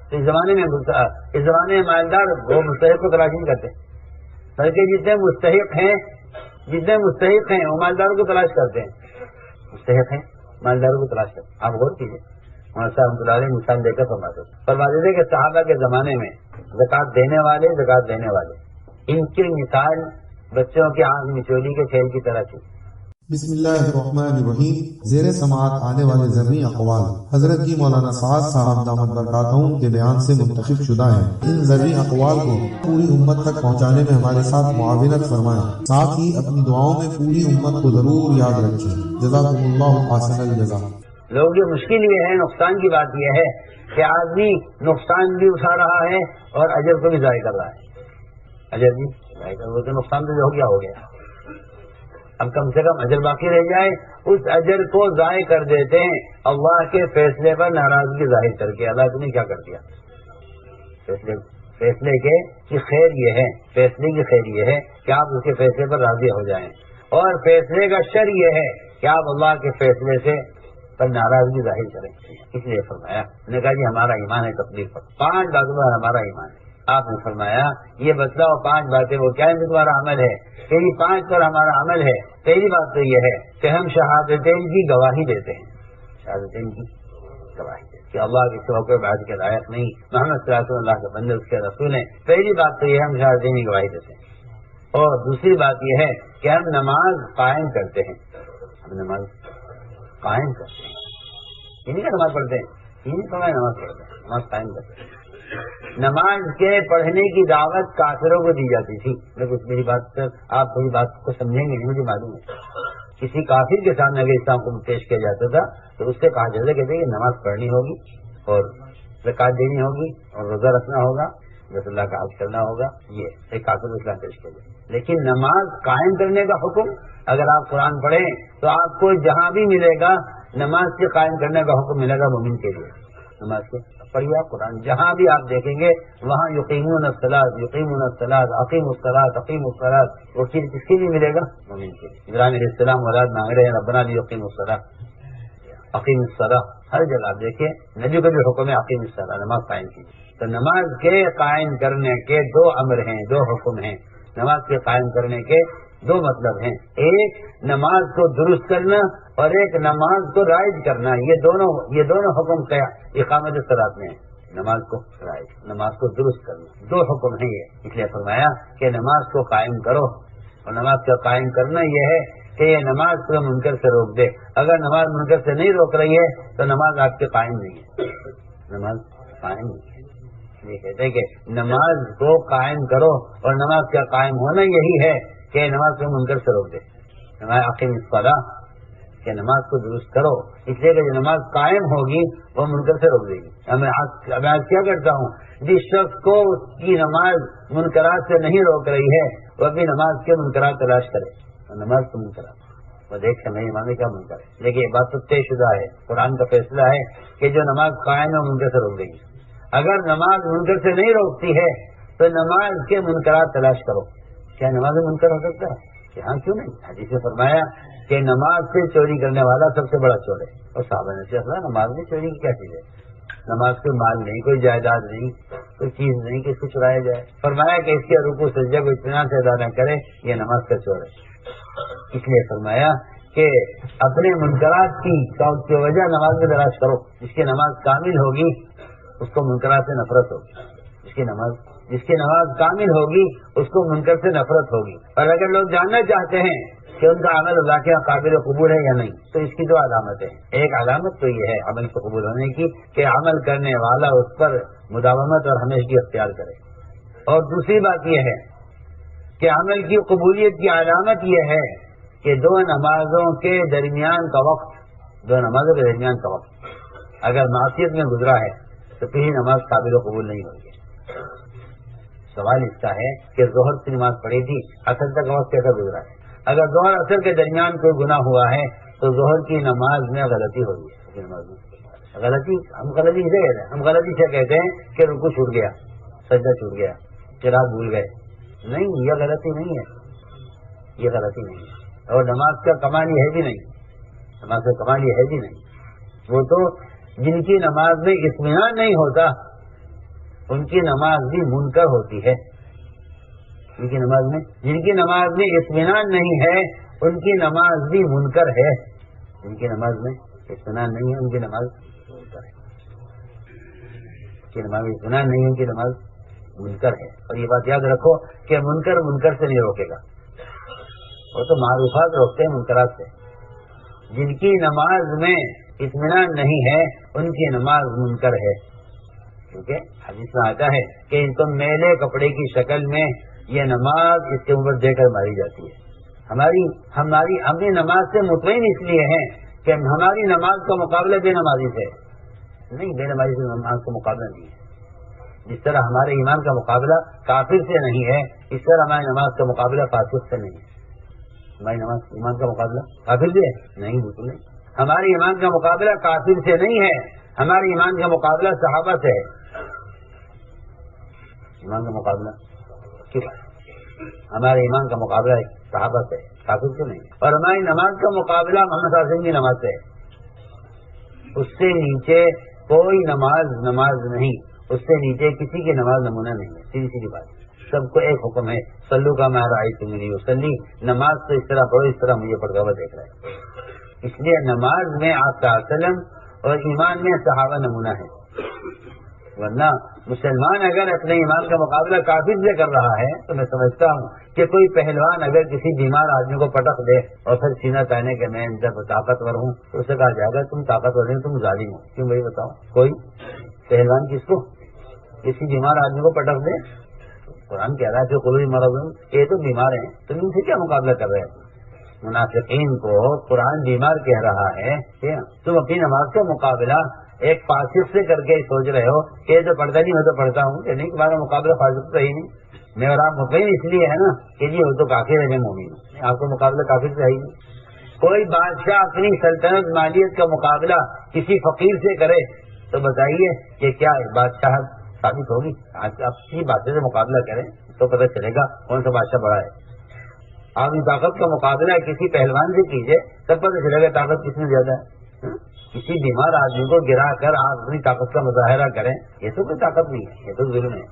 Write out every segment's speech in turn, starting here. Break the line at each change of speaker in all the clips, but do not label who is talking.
تو اس زمانے میں مالدار وہ مستحق کو تلاش نہیں کرتے، بلکہ جتنے مستحق ہیں وہ مالداروں کو تلاش کرتے ہیں، مستحق ہیں مالداروں کو تلاش کرتے ہیں۔ آپ غور کیجیے، مولانا صاحب رحمۃ اللہ علیہ مثال دے کر فرماتے تھے کہ صحابہ کے زمانے میں زکات دینے والے ان کی مثال بچوں کی آنکھ مچولی کے کھیل کی طرح تھی۔
بسم اللہ الرحمن الرحیم۔ زیر سماعت آنے والے ذرنی اقوال حضرت کی مولانا سعد صاحب دامت برکاتہم کے بیان سے منتخب شدہ ہیں۔ ان ذرنی اقوال کو پوری امت تک پہنچانے میں ہمارے ساتھ معاونت فرمائیں، ساتھ ہی اپنی دعاؤں میں پوری امت کو ضرور یاد رکھیں۔ جزاکم اللہ احسن الجزا۔
لوگوں کی مشکل یہ ہے، نقصان کی بات یہ ہے کہ آدمی نقصان بھی اٹھا رہا ہے اور اجر کو بھی ضائع کر رہا ہے، اجر بھی ضائع کر رہا ہے، تو نقصان تو ہو گیا۔ اب کم سے کم اجر باقی رہ جائے، اس اجر کو ضائع کر دیتے ہیں اللہ کے فیصلے پر ناراضگی ظاہر کر کے۔ اللہ نے کیا کر دیا؟ فیصلے کی خیر یہ ہے، فیصلے کی خیر یہ ہے کہ آپ اس کے فیصلے پر راضی ہو جائیں، اور فیصلے کا شر یہ ہے کہ آپ اللہ کے فیصلے سے پر ناراضگی ظاہر کریں۔ اس لیے فرمایا، نے کہا جی ہمارا ایمان ہے تبلیغ پر، 5 باتوں پر ہمارا ایمان ہے۔ آپ نے فرمایا یہ بتلاؤ 5 باتیں وہ کیا ہے جو تمہارا عمل ہے؟ کہ یہ 5 پر ہمارا عمل ہے۔ پہلی بات تو یہ ہے کہ ہم شہادتین کی گواہی دیتے ہیں، شہادتین کی گواہی دیتے ہیں کہ اللہ کے سوا کوئی عبادت کے لائق نہیں، محمد صلی اللہ علیہ وسلم اللہ کے بندے اس کے رسول ہیں۔ پہلی بات تو یہ ہے ہم شہادتین کی گواہی دیتے ہیں، اور دوسری بات یہ ہے کہ ہم نماز قائم کرتے ہیں، ہم نماز قائم کرتے ہیں، یہ نہیں کہ نماز پڑھتے ہیں، یہ نہیں سمجھ نماز پڑھتے ہیں، نماز قائم کرتے ہیں۔ نماز کے پڑھنے کی دعوت کافروں کو دی جاتی تھی، لیکن میری بات پر آپ میری بات کو سمجھیں گے نہیں، مجھے معلوم ہے۔ کسی کافر کے سامنے اگر اسلام کو پیش کیا جاتا تھا تو اس سے کہا جاتا کہتے کہ نماز پڑھنی ہوگی اور زکات دینی ہوگی اور روزہ رکھنا ہوگا، بیت اللہ کا حج کرنا ہوگا، یہ ایک کافر کو اسلام پیش کیا جاتا۔ لیکن نماز قائم کرنے کا حکم، اگر آپ قرآن پڑھیں تو آپ کو جہاں بھی ملے گا نماز کے قائم کرنے کا حکم ملے گا مومن کے لیے۔ نماز کے پڑھیے آپ قرآن، جہاں بھی آپ دیکھیں گے وہاں یقیمون الصلاۃ یقیمون الصلاۃ اقیموا الصلاۃ اقیموا الصلاۃ، وہ چیز کس کے لیے ملے گا؟ مومن کے لیے۔ ابراہیم علیہ السلام اولاد مانگ رہے ہیں ربنا لیقیموا الصلاۃ اقیم الصلاۃ، ہر جگہ آپ دیکھیں نبی کا بھی حکم ہے اقیم الصلاۃ، نماز قائم کیجیے۔ تو نماز کے قائم کرنے کے 2 امر ہیں، 2 حکم ہیں۔ نماز کے قائم کرنے کے 2 مطلب ہیں، ایک نماز کو درست کرنا اور ایک نماز کو رائج کرنا۔ یہ دونوں حکم کیا اقامت الصلاۃ میں ہے، نماز کو رائج، نماز کو درست کرنا، 2 حکم ہیں یہ۔ اس لیے فرمایا کہ نماز کو قائم کرو، اور نماز کا قائم کرنا یہ ہے کہ یہ نماز کو منکر سے روک دے۔ اگر نماز منکر سے نہیں روک رہی ہے تو نماز آپ کے قائم نہیں ہے، نماز قائم نہیں ہے۔ یہ کہتے ہیں کہ نماز کو قائم کرو، اور نماز کا قائم ہونا یہی ہے کہ نماز کو منکر سے روک دے، نماز اقیم الصلاۃ کہ نماز کو درست کرو، اس لیے کہ جو نماز قائم ہوگی وہ منکر سے روک دے گی۔ میں آج کیا کرتا ہوں، جس شخص کو اس کی نماز منکرات سے نہیں روک رہی ہے وہ اپنی نماز کے منکرات تلاش کرے، اور نماز کو منکرات وہ دیکھ میری مانے کیا منکر ہے۔ لیکن یہ بات تو طے شدہ ہے، قرآن کا فیصلہ ہے کہ جو نماز قائم ہے منکر سے روک دے گی۔ اگر نماز منکر سے نہیں روکتی ہے تو نماز کے منکرات تلاش کرو۔ کیا نماز منکر ہو سکتا ہے؟ کہ ہاں کیوں نہیں؟ حدیث میں فرمایا کہ نماز سے چوری کرنے والا سب سے بڑا چور ہے، اور صحابہ نے کہا نماز میں چوری کی کیا چیز ہے؟ نماز کوئی مال نہیں، کوئی جائیداد نہیں، کوئی چیز نہیں کہ اس کو چرایا جائے۔ فرمایا کہ اس کے رکوع سجدے کو اطمینان سے ادا نہ کرے یہ نماز کا چور ہے۔ اس لیے فرمایا کہ اپنے منکرات کی وجہ نماز میں تلاش کرو۔ جس کی نماز کامل ہوگی اس کو منکرات سے نفرت ہوگی، جس کی نماز کامل ہوگی اس کو منکر سے نفرت ہوگی۔ اور اگر لوگ جاننا چاہتے ہیں کہ ان کا عمل اللہ کے قابل قبول ہے یا نہیں تو اس کی 2 علامتیں ہیں۔ ایک علامت تو یہ ہے عمل کو قبول ہونے کی کہ عمل کرنے والا اس پر مداومت اور ہمیشگی اختیار کرے، اور دوسری بات یہ ہے کہ عمل کی قبولیت کی علامت یہ ہے کہ 2 نمازوں کے درمیان کا وقت اگر معصیت میں گزرا ہے تو پہلی نماز قابل و قبول نہیں ہوگی۔ سوال اس کا ہے کہ ظہر کی نماز پڑھی تھی، عصر تک وقت کیسا گزرا ہے؟ اگر ظہر عصر کے درمیان کوئی گناہ ہوا ہے تو ظہر کی نماز میں غلطی ہوگی۔ ہم غلطی سے کہتے ہیں، ہم غلطی سے کہتے ہیں کہ رکوع چھوٹ گیا، سجدہ چھوٹ گیا، قرات بھول گئے۔ نہیں، یہ غلطی نہیں ہے، یہ غلطی نہیں ہے، اور نماز کا کمال یہ ہے بھی نہیں، نماز کا کمال یہ ہے بھی نہیں۔ وہ تو جن کی نماز میں اطمینان نہیں ہوتا ان کی نماز بھی منکر ہوتی ہے. ان کی نماز میں جن کی نماز میں اطمینان نہیں ہے ان کی نماز بھی منکر ہے. جن کی نماز میں اطمینان نہیں ہے ان کی نماز منکر ہے. ان کی نماز میں اطمینان نہیں ہے ان کی نماز منکر ہے. اور یہ بات یاد رکھو کہ منکر منکر سے نہیں روکے گا. وہ تو معروفات روکتے ہیں منکرات سے. جن کی نماز میں اطمینان نہیں ہے ان کی نماز منکر ہے. کیونکہ حدیث میں آتا ہے کہ ان کو میلے کپڑے کی شکل میں یہ نماز اس کے اوپر دے کر ماری جاتی ہے. ہماری اپنی نماز سے مطمئن اس لیے ہیں کہ ہماری نماز کا مقابلہ بے نمازی سے نہیں، بے نمازی سے نماز کا مقابلہ نہیں ہے. جس طرح ہمارے ایمان کا مقابلہ کافر سے نہیں ہے اس طرح ہماری نماز کا مقابلہ فاسق سے نہیں ہے. ہماری نماز ایمان کا مقابلہ کافر سے نہیں، بالکل نہیں. ہمارے ایمان کا مقابلہ کافر سے نہیں ہے، ہمارے ایمان کا مقابلہ صحابہ سے ہے. ایمان کا مقابلہ ہمارے ایمان کا مقابلہ صحابہ سے کافر سے نہیں. اور ہماری نماز کا مقابلہ محمد صلی اللہ علیہ وسلم کی نماز سے ہے. اس سے نیچے کوئی نماز نہیں، اس سے نیچے کسی کی نماز نمونہ نہیں ہے. سیدھی سیدھی بات. سب کو ایک حکم ہے، صلو کما رأیتمونی اصلی. نماز تو اس طرح پڑھو اس طرح مجھے پڑھتا ہوا دیکھ رہا ہے. اس لیے نماز میں آپ کا وسلم اور ایمان میں صحابہ نمونہ ہے. ورنہ مسلمان اگر اپنے ایمان کا مقابلہ کافر سے کر رہا ہے تو میں سمجھتا ہوں کہ کوئی پہلوان اگر کسی بیمار آدمی کو پٹخ دے اور پھر سینہ تانے کہ میں جب طاقتور ہوں تو اسے کہا جائے گا تم طاقتور نہیں، تم ظالم ہو. کیوں بھائی بتاؤ؟ کوئی پہلوان کس کو کسی بیمار آدمی کو پٹخ دے؟ قرآن کہہ رہا ہے کہ قلوب مرض، یہ تو بیمار ہیں، تم ان سے کیا مقابلہ کر رہے ہیں؟ منافقین کو قرآن بیمار کہہ رہا ہے کہ تم اپنی نماز کا مقابلہ ایک فاسق سے کر کے سوچ رہے ہو کہ یہ تو پڑھتا نہیں، میں تو پڑھتا ہوں. کہ نہیں، تمہارا مقابلہ فاسق تو ہی نہیں. میں اور آپ مطمئن اس لیے ہے نا کہ جی وہ تو کافر ہے، میں مومن ہوں. آپ کا مقابلہ کافر سے ہے ہی نہیں. کوئی بادشاہ اپنی سلطنت مالیت کا مقابلہ کسی فقیر سے کرے تو بتائیے کہ کیا بادشاہ ثابت ہوگی؟ آپ کسی بادشاہ سے مقابلہ کریں تو پتہ چلے گا کون سا بادشاہ بڑا ہے. آپ کی طاقت کا مقابلہ کسی پہلوان سے کیجیے تب پتہ چلے گا طاقت کس میں زیادہ ہے. کسی بیمار آدمی کو گرا کر آپ اپنی طاقت کا مظاہرہ کریں یہ تو کوئی طاقت نہیں ہے، یہ تو ظلم ہے.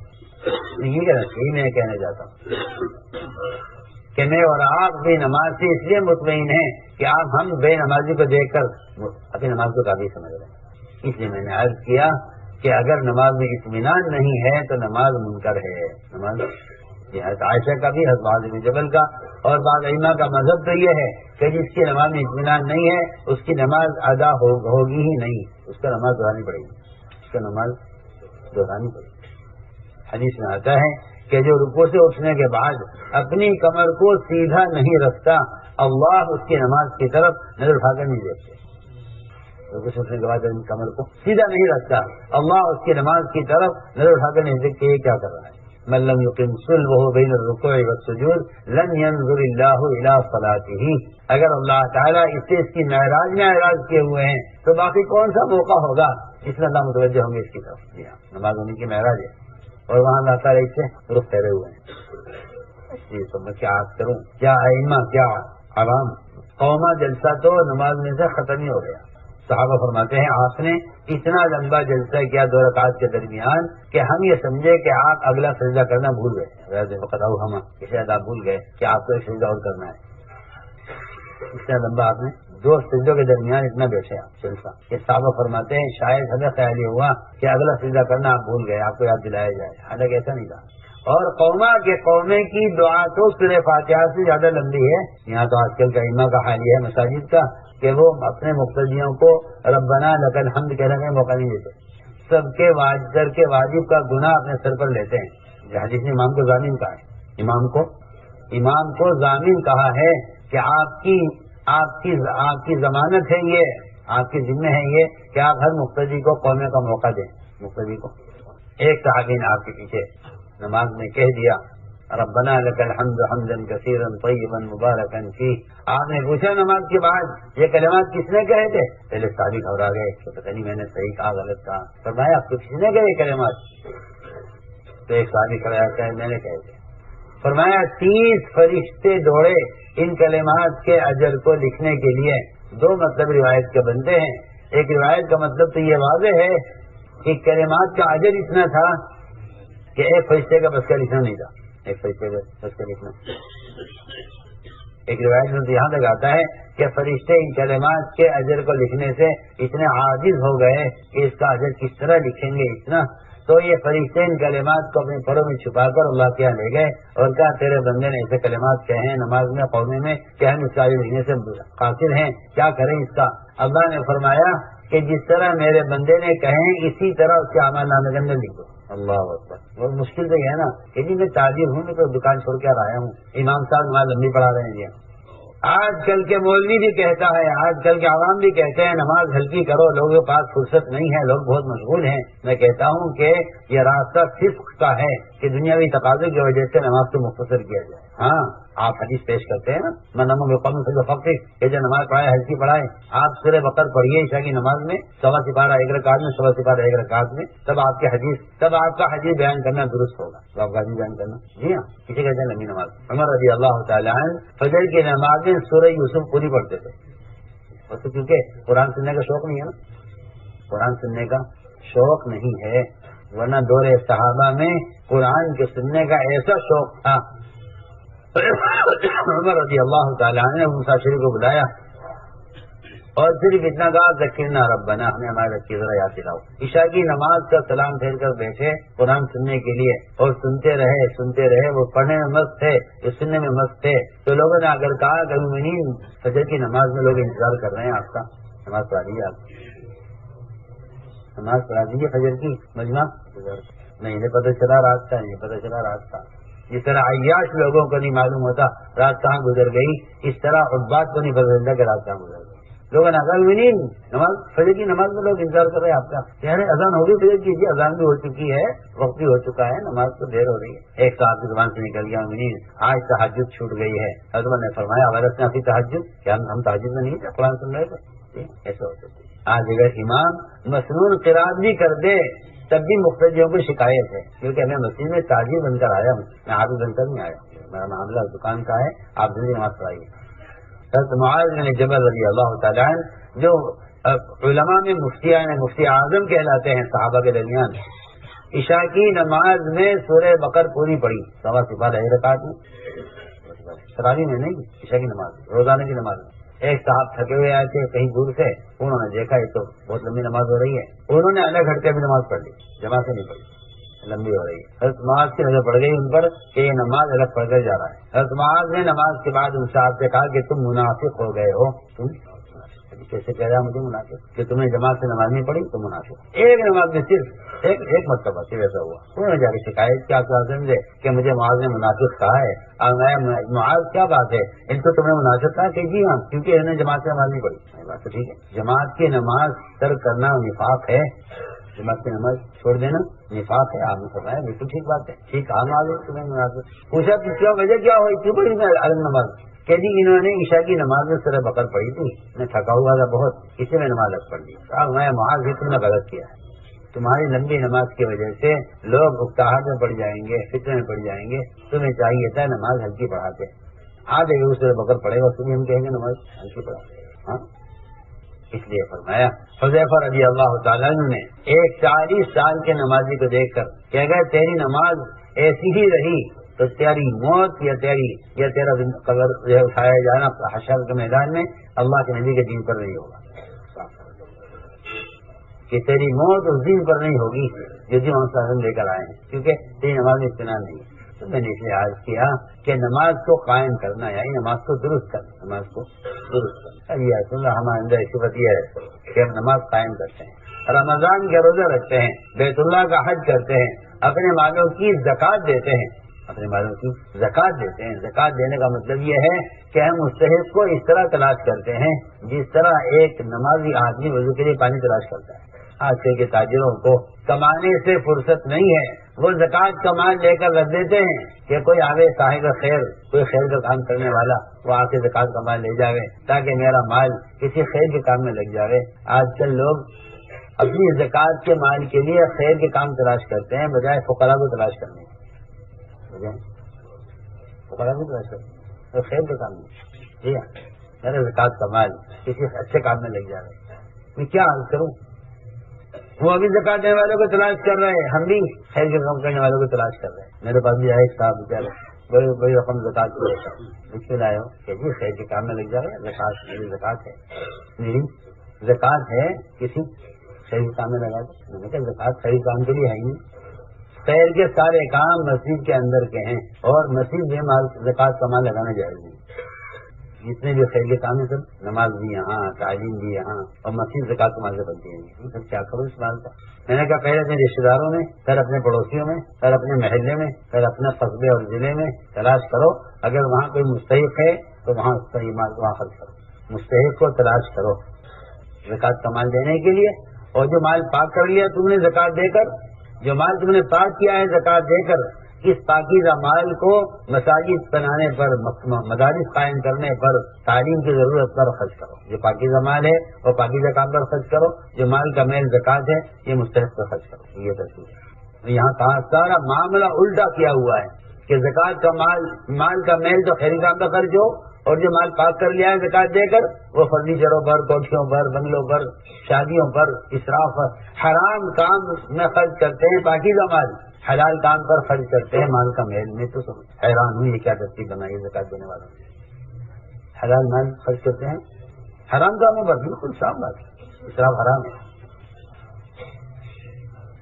یہ کہنا چاہیے. میں کہنا چاہتا ہوں کہ میں اور آپ بھی نماز سے اس لیے مطمئن ہیں کہ آپ ہم بے نمازی کو دیکھ کر اپنی نماز کو کافی سمجھ رہے ہیں. اس لیے میں نے عرض کیا کہ اگر نماز میں اطمینان نہیں ہے تو نماز منکر ہے. نماز حضرت عائشہ کا بھی، حضرت معاذ بن جبل کا اور بعض ائمہ کا مذہب تو یہ ہے کہ جس کی نماز میں اطمینان نہیں ہے اس کی نماز ادا ہوگی ہی نہیں، اس کا نماز دہرانی پڑے گی. اس کا نماز دہرانی پڑے گی. حدیث میں آتا ہے کہ جو رکوع سے اٹھنے کے بعد اپنی کمر کو سیدھا نہیں رکھتا اللہ اس کی نماز کی طرف نظر اٹھا کر نہیں دیکھتے. رکوع سے اٹھنے کے بعد اپنی کمر کو سیدھا نہیں رکھتا اللہ اس کی نماز کی طرف نظر اٹھا کر نہیں دیکھتے. یہ کیا کر رہا ہے؟ من لم يقم صلبه بين الركوع والسجود لن ينظر الله الى صلاته. اگر اللہ تعالیٰ اس سے اس کی معراج میں اعراض کیے ہوئے ہیں تو باقی کون سا موقع ہوگا جس میں اللہ متوجہ ہوں گے اس کی طرف. جی ہاں، نماز ہونے کی معراج ہے اور وہاں اللہ تعالیٰ اس سے رخ پھیرے ہوئے ہیں. جی تو میں کیا عرض کروں، کیا ائمہ، کیا عوام. قوما جلسہ تو نماز میں سے ختم ہی ہو گیا. صحابہ فرماتے ہیں آپ نے اتنا لمبا جلسہ کیا 2 رکعات کے درمیان کہ ہم یہ سمجھے کہ آپ اگلا سجدہ کرنا بھول گئے. وقت ہم شاید آپ بھول گئے کہ آپ کو ایک سجدہ اور کرنا ہے. اتنا لمبا آپ نے 2 سجدوں کے درمیان اتنا بیٹھے آپ جلسہ. یہ صحابہ فرماتے ہیں شاید ہمیں خیال یہ ہوا کہ اگلا سجدہ کرنا آپ بھول گئے، آپ کو یاد دلایا جائے. حالانکہ ایسا نہیں تھا. اور قومے کی دعا تو سورہ فاتحہ سے زیادہ لمبی ہے. یہاں تو آج کل کا ائمہ کا حال یہ ہے مساجد کا کہ وہ اپنے مقتدیوں کو ربنا لک الحمد کہنے کا موقع نہیں دیتے. سب کے واجب کا گناہ اپنے سر پر لیتے ہیں. حدیث نے امام کو ضامن کہا ہے، امام کو ضامن کہا ہے کہ آپ کی ضمانت ہے، یہ آپ کی ذمہ ہے یہ کہ آپ ہر مقتدی کو قومے کا موقع دیں. مقتدی کو ایک صحابی نے آپ کے پیچھے نماز میں کہہ دیا ربنا لک الحمد حمدا کثیرا طیبا مبارکا فیہ. آپ نے پوچھا نماز کے بعد یہ کلمات کس نے کہے تھے؟ پہلے صحابی گھبرا گئے کہ پتہ نہیں میں نے صحیح کہا غلط کہا. فرمایا آپ کو کس نے کہے یہ کلمات؟ تو ایک صحابی کھڑا ہے میں نے کہے تھے. فرمایا 30 فرشتے دوڑے ان کلمات کے اجر کو لکھنے کے لیے. 2 مطلب روایت کے بنتے ہیں. ایک روایت کا مطلب تو یہ واضح ہے کہ کلمات کا اجر اتنا تھا کہ ایک فرشتے کا بس کا لکھنا نہیں تھا، ایک فرشتے کا بس کا لکھنا۔ ایک روایت میں تو یہاں تک آتا ہے کہ فرشتے ان کلمات کے اجر کو لکھنے سے اتنے عاجز ہو گئے کہ اس کا اجر کس طرح لکھیں گے اتنا، تو یہ فرشتے ان کلمات کو اپنے پروں میں چھپا کر اللہ کے یہاں لے گئے اور کہا تیرے بندے نے ایسے کلمات کہے ہیں نماز میں قومے میں کہ ہم اس کا اجر لکھنے سے قاصر ہیں، کیا کریں اس کا؟ اللہ نے فرمایا کہ جس طرح میرے بندے نے کہیں اسی طرح اس کے اعمال نامے کے اندر لکھ دو۔ اللہ اکبر، بہت مشکل تو یہ ہے نا کہ جی میں تاجر ہوں، میں تو دکان چھوڑ کے آیا ہوں، امام صاحب نماز لمبی پڑھا رہے ہیں جی۔ آج کل کے مولوی بھی کہتا ہے، آج کل کے عوام بھی کہتے ہیں نماز ہلکی کرو، لوگوں کے پاس فرصت نہیں ہے، لوگ بہت مشغول ہیں۔ میں کہتا ہوں کہ یہ راستہ فسق کا ہے کہ دنیاوی تقاضے کی وجہ سے نماز کو مختصر کیا جائے۔ ہاں آپ حدیث پیش کرتے ہیں نا، میں نمو قوم سے فقط یہ جو نماز پڑھائے ہلکی پڑھائے، آپ سورہ بقرہ پڑھیے عشاء کی نماز میں، سوا سپارہ ایک رکعت میں، سوا سپارہ ایک رکعت میں، تب آپ کا حدیث بیان کرنا درست ہوگا، تو آپ کا حدیث بیان کرنا۔ جی ہاں، کسی کہتے ہیں لمبی نماز۔ عمر رضی اللہ تعالیٰ عنہ فجر کی نماز میں سورہ یوسف پوری پڑھتے تھے، ویسے کیونکہ قرآن سننے کا شوق نہیں ہے نا، قرآن سننے کا شوق نہیں ہے، ورنہ دور صحابہ میں قرآن کے سننے کا ایسا شوق تھا۔ عمر رضی اللہ تعالیٰ عنہ نے مسافر کو بلایا اور صرف اتنا کہا ذکرنا ربنا، ہمیں ہمارے رب کی ذرا یاد دلاؤ۔ عشاء کی نماز کا سلام پھیر کر بیٹھے قرآن سننے کے لیے اور سنتے رہے، وہ پڑھنے میں مست تھے، وہ سننے میں مست تھے، تو لوگوں نے اگر کہا کہ مومنین فجر کی نماز میں لوگ انتظار کر رہے ہیں آپ کا، نماز پڑھا دیجیے، آپ نماز پڑھا دیجیے فجر کی مجمع نہیں، انہیں پتہ چلا رات کا، نہیں پتہ چلا رات کا۔ جس طرح عیاش لوگوں کو نہیں معلوم ہوتا رات کہاں گزر گئی، اس طرح عباد کو نہیں پتہ چلتا کہ رات کہاں گزر گئی۔ لوگوں نے کہا نماز فجر کی نماز میں لوگ انتظار کر رہے ہیں آپ کا، یعنی اذان ہوگی فجر کی، جی اذان بھی ہو چکی ہے، وقت بھی ہو چکا ہے، نماز تو دیر ہو رہی ہے۔ ایک صاحب کی زبان سے نکل گیا منین آج تہجد چھوٹ گئی ہے، حضرت نے فرمایا ورثنا فی تہجد، کیا ہم تہجد میں نہیں تھے، قرآن سن رہے تھے؟ ایسا ہو سکتا ہے۔ آج اگر امام مسنون قرات بھی کر دے تب بھی مقتدیوں کو شکایت ہے، کیونکہ ہمیں مسجد میں تاجر بن کر آیا ہوں، میں حافظ بن کر نہیں آیا، میرا معاملہ دکان کا ہے، آپ جلدی نماز پڑھائیے۔ حضرت معاذ بن جبل رضی اللہ تعالیٰ عنہ جو علماء میں مفتی اعظم کہلاتے ہیں صحابہ کے درمیان، عشاء کی نماز میں سورہ بقرہ پوری پڑھی، سوا سپارہ ایک رکعت میں، تراویح میں نہیں، عشاء کی نماز روزانہ کی نماز میں۔ ایک صاحب تھکے ہوئے آئے تھے کہیں دور سے، انہوں نے دیکھا یہ تو بہت لمبی نماز ہو رہی ہے، انہوں نے الگ ہٹ کے بھی نماز پڑھ لی، جمع سے نہیں پڑھی، لمبی ہو رہی ہے۔ حضرت معاذ کی نظر پڑ گئی ان پر کہ یہ نماز الگ پڑھ کر جا رہا ہے۔ حضرت معاذ نے نماز کے بعد ان صاحب سے کہا کہ تم منافق ہو گئے ہو، تم کیسے کہہ رہا مجھے منافق، کہ تمہیں جماعت سے نماز نہیں پڑھی تو منافق۔ ایک نماز میں صرف ایک مرتبہ صرف ایسا ہوا، انہوں نے جا کے شکایت کیا سمجھے کہ مجھے معاذ نے منافق کہا ہے، اور میں معاذ کیا بات ہے ان کو تم نے منافق کہا؟ کہ جی ہاں، کیونکہ انہوں نے جماعت سے نماز نہیں پڑھی۔ بات تو ٹھیک ہے، جماعت کی نماز ترک کرنا نفاق ہے، جماعت کی نماز چھوڑ دینا نفاق ہے، آپ نے فرمایا بالکل ٹھیک بات ہے، ٹھیک کہا معاذ تمہیں منافق۔ پوچھا کیا وجہ کیا ہوئی، کیوں پڑھی میں الگ نماز؟ کہ جی انہوں نے عشاء کی نماز میں سورہ بقرہ پڑھی تھی، میں تھکا ہوا تھا بہت، اسی میں نماز الگ پڑھ لی۔ اب میں معاذ تم نے غلط کیا ہے، تمہاری لمبی نماز کی وجہ سے لوگ اکتاہٹ میں پڑ جائیں گے، فتنے میں پڑ جائیں گے، تمہیں چاہیے تھا نماز ہلکی پڑھاتے۔ آج اگر سورہ بقرہ پڑھے گا تو بھی ہم کہیں گے نماز ہلکی پڑھاتے، ہاں۔ اس لیے فرمایا حذیفہ رضی اللہ تعالیٰ عنہ نے ایک 40 سال کے نمازی کو دیکھ کر کہ اگر تیری نماز ایسی ہی رہی تو تیری موت یا تیرا قبر جو ہے اٹھایا جانا حشر کے میدان میں اللہ کے نبی کے دین پر نہیں ہوگا، کہ تیری موت اس دین پر نہیں ہوگی جو دین ہم لے کر آئے ہیں، کیونکہ تیری نماز میں اطمینان نہیں ہے۔ تو میں نے اس لیے عرض کیا کہ نماز کو قائم کرنا یعنی نماز کو درست کرنا، نماز کو درست کرنا۔ اب یہ سن ہمارے اندر صفت یہ ہے کہ ہم نماز قائم کرتے ہیں، رمضان کے روزہ رکھتے ہیں، بیت اللہ کا حج کرتے ہیں، اپنے مالوں کی زکوٰۃ دیتے ہیں، اپنے مالوں کی زکوٰۃ دیتے ہیں۔ زکوٰۃ دینے کا مطلب یہ ہے کہ ہم مستحق کو اس طرح تلاش کرتے ہیں جس طرح ایک نمازی آدمی وضو کے لیے پانی تلاش کرتا ہے۔ آج کل کے تاجروں کو کمانے سے فرصت نہیں ہے، وہ زکوٰۃ کا مال لے کر رکھ دیتے ہیں کہ کوئی آگے صاحب خیر، کوئی خیر کا کام کرنے والا وہ آ کے زکوٰۃ کا مال لے جاوے تاکہ میرا مال کسی خیر کے کام میں لگ جاوے۔ آج کل لوگ اپنی زکوٰۃ کے مال کے لیے خیر کے کام تلاش کرتے ہیں بجائے فقراء کو تلاش کرنے کے، فقراء کو تلاش کرتے ہیں خیر کے کام میں۔ جی ہاں، میرا زکوٰۃ کا مال کسی اچھے کام میں لگ جاوے، میں کیا عرض کروں وہ ابھی زکات دینے والوں کو تلاش کر رہے ہیں، ہم بھی خیر کے کام کرنے والوں کو تلاش کر رہے ہیں۔ میرے پاس بھی آئے صاحب بیچارے بڑی بڑی رقم زکات کو لیتا مجھ سے لائے ہو کہ جی خیر کے کام میں لگ جائے، زکات میری زکات ہے، میری زکات ہے، کسی خیر کے کام میں لگا دو۔ میں نے کہا زکات خیر کام کے لیے ہے ہی نہیں، خیر کے سارے کام مسجد کے اندر کے ہیں اور مسجد میں زکات کا مال لگانا جائز نہیں۔ جتنے بھی خیر کے کام ہے سب، نماز بھی یہاں، تعلیم بھی یہاں، اور مسجد زکات کے مال سے بنتی ہے۔ سب کیا کرو اس مال کا؟ میں نے کہا پہلے اپنے رشتے داروں میں، پھر اپنے پڑوسیوں میں، پھر اپنے محلے میں، پھر اپنے قصبے اور ضلع میں تلاش کرو، اگر وہاں کوئی مستحق ہے تو وہاں اس کا مال وہاں خرچ کرو، مستحق کو تلاش کرو زکات کا مال دینے کے لیے۔ اور جو مال پاک کر لیا تم نے زکات دے کر، جو مال تم نے پاک کیا ہے زکات دے کر، اس پاکیزہ مال کو مساجد بنانے پر، مدارس قائم کرنے پر، تعلیم کی ضرورت پر خرچ کرو۔ جو پاکیزہ مال ہے وہ پاکیزہ کام پر خرچ کرو، جو مال کا میل زکات ہے یہ مستحق پر خرچ کرو۔ یہ تصویر ہے۔ یہاں کہا سارا معاملہ الٹا کیا ہوا ہے کہ زکات کا مال کا میل تو خیری کام پر خرچ ہو، اور جو مال پاک کر لیا ہے زکات دے کر وہ فرنیچروں پر، کوٹھیوں پر، بنگلوں پر، شادیوں پر، اسراف پر، حرام کام میں خرچ کرتے ہیں۔ پاکیزہ مال حلال کام پر خرچ کرتے ہیں مال کا میل میں۔ تو حیران ہوں یہ کیا ترتیب بنائی زکات دینے والوں نے؟ حلال مال خرچ کرتے ہیں حرام کاموں پر، بالکل صاف بات ہے، اسراف حرام ہے۔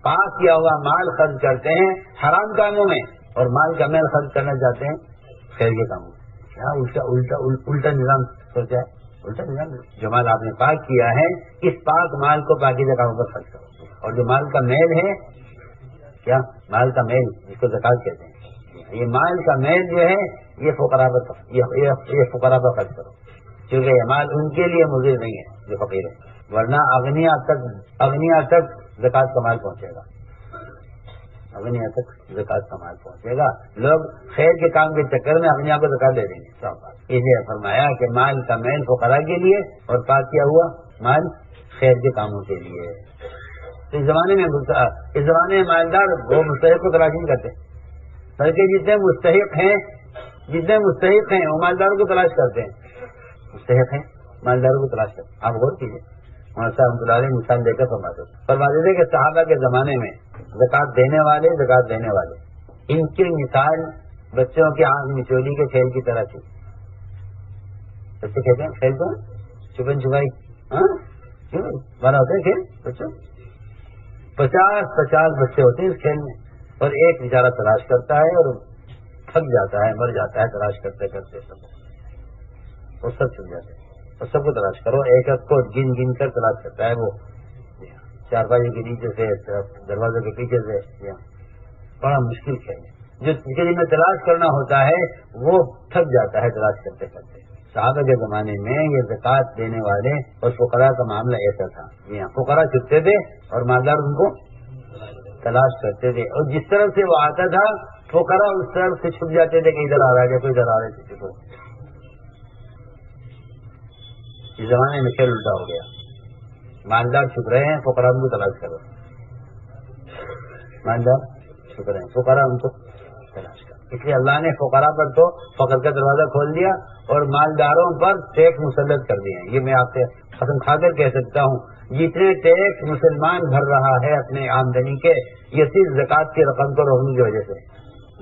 پاک کیا ہوا مال خرچ کرتے ہیں حرام کاموں میں، اور مال کا میل خرچ کرنا چاہتے ہیں خیر کے کاموں میں۔ کیا الٹا نظام سوچا ہے، الٹا نظام۔ جو مال آپ نے پاک کیا ہے اس پاک مال کو پاکیزہ کاموں پر خرچ کرو، اور جو مال کا میل ہے، کیا مال کا میل جس کو زکات کہتے ہیں، یہ مال کا میل جو ہے یہ فقراء پر خرچ کرو، کیونکہ یہ مال ان کے لیے مضر نہیں ہے جو فقیر ہے، ورنہ اغنیا تک زکات کا مال پہنچے گا، اغنیا تک زکات کا مال پہنچے گا۔ لوگ خیر کے کام کے چکر میں اغنیا کو زکات دے دیں گے۔ اس لیے فرمایا کہ مال کا میل فقراء کے لیے اور پاک کیا ہوا مال خیر کے کاموں کے لیے۔ تو اس زمانے میں مالدار وہ مستحق کو تلاش نہیں کرتے، بلکہ جتنے مستحق ہیں وہ مالداروں کو تلاش کرتے ہیں، مستحق ہیں مالداروں کو تلاش کرتے ہیں۔ آپ غور کیجیے، مولانا صاحب رحمۃ اللہ علیہ مثال دے کر فرماتے تھے کہ صحابہ کے زمانے میں زکات دینے والے ان کی مثال بچوں کے آنکھ مچولی کے کھیل کی طرح تھی۔ بچے کہتے ہیں کھیل تو چھپن چھپائی، بنا ہوتا ہے کھیل بچوں، 50 بچے ہوتے ہیں اس کھیل میں، اور ایک بیچارہ تلاش کرتا ہے اور تھک جاتا ہے، مر جاتا ہے تلاش کرتے کرتے، سب وہ سب چھپ جاتے ہیں، اور سب کو تلاش کرو، ایک کو گن کر تلاش کرتا ہے وہ چارپائی کے نیچے سے، دروازے کے پیچھے سے، بڑا مشکل کھیل ہے۔ جو جن میں تلاش کرنا ہوتا ہے وہ تھک جاتا ہے تلاش کرتے کرتے۔ صحابہ کے زمانے میں یہ زکات دینے والے اور فقراء کا معاملہ ایسا تھا، فقراء چھپتے تھے اور مالدار ان کو تلاش کرتے تھے، اور جس طرف سے وہ آتا تھا فقراء اس طرف سے چھپ جاتے تھے کہ ادھر آ رہا ہے، کوئی ادھر آ رہے تھے۔ اس زمانے میں کھیل الٹا ہو گیا، مالدار چھپ رہے ہیں، فقراء ان کو تلاش کرو، مالدار چھپ رہے ہیں، فقراء ان کو تلاش کرو۔ اس لیے اللہ نے فقراء پر تو فقر کا دروازہ کھول دیا اور مالداروں پر ٹیکس مسلط کر دیے ہیں۔ یہ میں آپ سے قسم کھا کر کہہ سکتا ہوں، جتنے ٹیکس مسلمان بھر رہا ہے اپنے آمدنی کے، یہ صرف زکات کی رقم کو روکنے کی وجہ سے،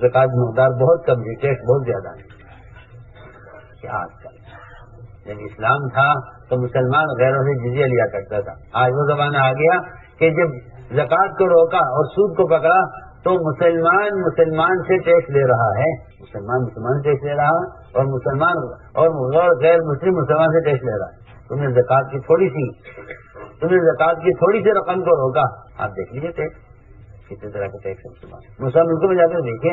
زکات مقدار بہت کم ہے، ٹیکس بہت زیادہ ہے۔ کیا آج کل جب اسلام تھا تو مسلمان غیروں سے جزیہ لیا کرتا تھا، آج وہ زمانہ آ گیا کہ جب زکات کو روکا اور سود کو پکڑا تو مسلمان سے ٹیکس لے رہا ہے، مسلمان سے ٹیکس لے رہا ہے، اور مسلمان اور غیر مسلم مسلمان سے ٹیکس لے رہا ہے۔ تم نے زکات کی تھوڑی سی رقم کو روکا، آپ دیکھ لیجیے ٹیکس کتنے طرح کے ٹیکس ہے مسلمان ملکوں میں جا کر دیکھیں،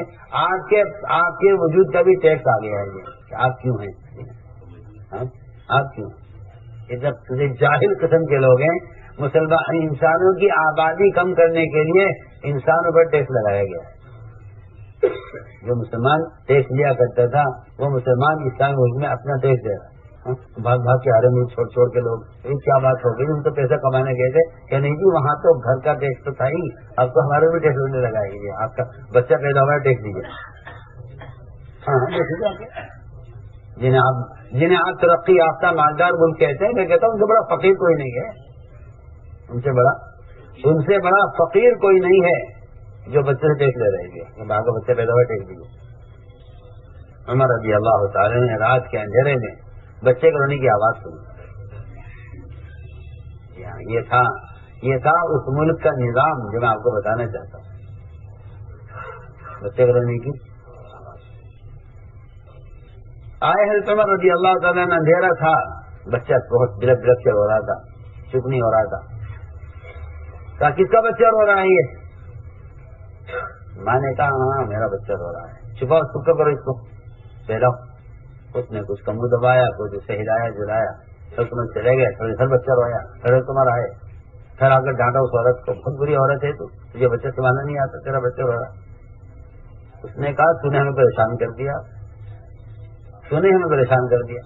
آپ کے وجود کا بھی ٹیکس آ گیا ہے کہ آپ کیوں ہیں، آپ کیوں اتنے جاہل قسم کے لوگ ہیں۔ مسلمان انسانوں کی آبادی کم کرنے کے لیے انسانوں پر ٹیکس لگایا گیا ہے۔ جو مسلمان ٹیکس لیا کرتا تھا وہ مسلمان اسلام ملک میں اپنا ٹیکس دے رہا ہے، بھاگ کے آ رہے ملک چھوڑ کے لوگ۔ کیا بات ہو گئی، ان کو پیسہ کمانے گئے تھے کہ نہیں جی وہاں تو گھر کا ٹیکس تو تھا ہی، اب تو ہمارے بھی ٹیکس ہونے لگا ہے، آپ کا بچہ پیدا ہوا ہے ٹیکس دیجیے۔ جنہیں آپ ترقی یافتہ مالدار ملک کہتے ہیں، میں کہتا ہوں ان سے بڑا فقیر کوئی نہیں ہے، ان سے بڑا ان سے بڑا فقیر کوئی نہیں ہے جو بچے سے ٹیکس لے رہے گے، باہر کا بچے پیدا ہوا ٹیکس دیے۔ عمر رضی اللہ تعالی نے رات کے اندھیرے میں بچے کے رونے کی آواز سنی۔ یہ تھا اس ملک کا نظام جو میں آپ کو بتانا چاہتا ہوں، بچے کے رونے کی آئے حضرت عمر رضی اللہ تعالیٰ نے، اندھیرا تھا، بچہ بہت بلک بلک کے رو رہا تھا، چپ نہیں ہو رہا تھا۔ کہا کس کا بچہ رو رہا ہے یہ؟ میں نے کہا ہاں میرا بچہ رو رہا ہے۔ چھپاؤ، چپ کرو اس کو، پہلاؤ۔ اس نے کچھ کا منہ دبایا، کچھ اسے ہلایا جلایا، حکومت چلے گئے، تھوڑی سر بچہ رویا، پھر تمہارا آئے، پھر آ کر ڈانٹا اس عورت کو، بہت بری عورت ہے تو، تجھے بچہ سنبھالنا نہیں آتا، تیرا بچہ رو رہا۔ اس نے کہا تو نے ہمیں پریشان کر دیا، تو نے ہمیں پریشان کر دیا،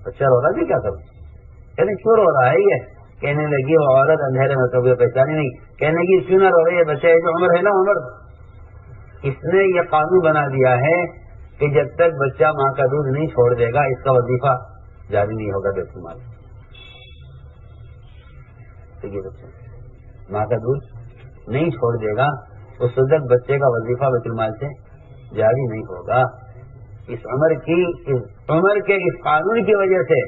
بچہ رو رہا ہے کیا کروں؟ کہنے کیوں رو رہا ہے یہ؟ کہنے لگی وہ عورت اندھیرے میں کبھی پہچانی نہیں، کہنے لگی کیوں نہ رو رہی ہے بچہ؟ جو عمر ہے نا، عمر اس نے یہ قانون بنا دیا ہے کہ جب تک بچہ ماں کا دودھ نہیں چھوڑ دے گا اس کا وظیفہ جاری نہیں ہوگا بیت المال۔ تو یہ بچہ ماں کا دودھ نہیں چھوڑ دے گا اس وقت بچے کا وظیفہ بیت المال سے جاری نہیں ہوگا۔ اس عمر کے اس قانون کی وجہ سے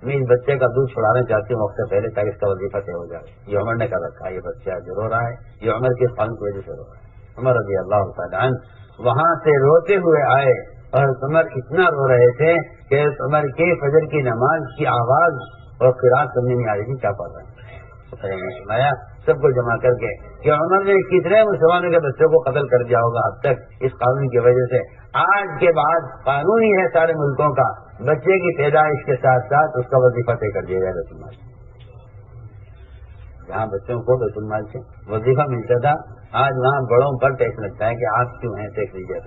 میں اس بچے کا دودھ چھڑانا چاہتی ہوں وقت سے پہلے، تاکہ اس کا وظیفہ طے ہو جائے۔ یہ عمر نے کر رکھا ہے، یہ بچہ جو رو رہا ہے یہ عمر کے قانون کی وجہ سے رو رہا ہے۔ عمر رضی اللہ تعالیٰ عنہ وہاں سے روتے ہوئے آئے اور عمر اتنا رو رہے تھے کہ عمر کے فجر کی نماز کی آواز اور قرات سننے میں آ رہی تھی، کیا پڑھ رہے ہیں؟ سنایا سب کو جمع کر کے کہ عمر نے کتنے مسلمانوں کے بچوں کو قتل کر دیا ہوگا اب تک اس قانون کی وجہ سے۔ آج کے بعد قانون ہی ہے سارے ملکوں کا، بچے کی پیدائش کے ساتھ ساتھ اس کا وظیفہ طے کر دیا جائے بیت المال سے۔ جہاں بچوں کو بیت المال سے وظیفہ ملتا تھا، آج وہاں بڑوں پر ٹیکس لگتا ہے کہ آپ کیوں ہیں ٹیکس دیجیے۔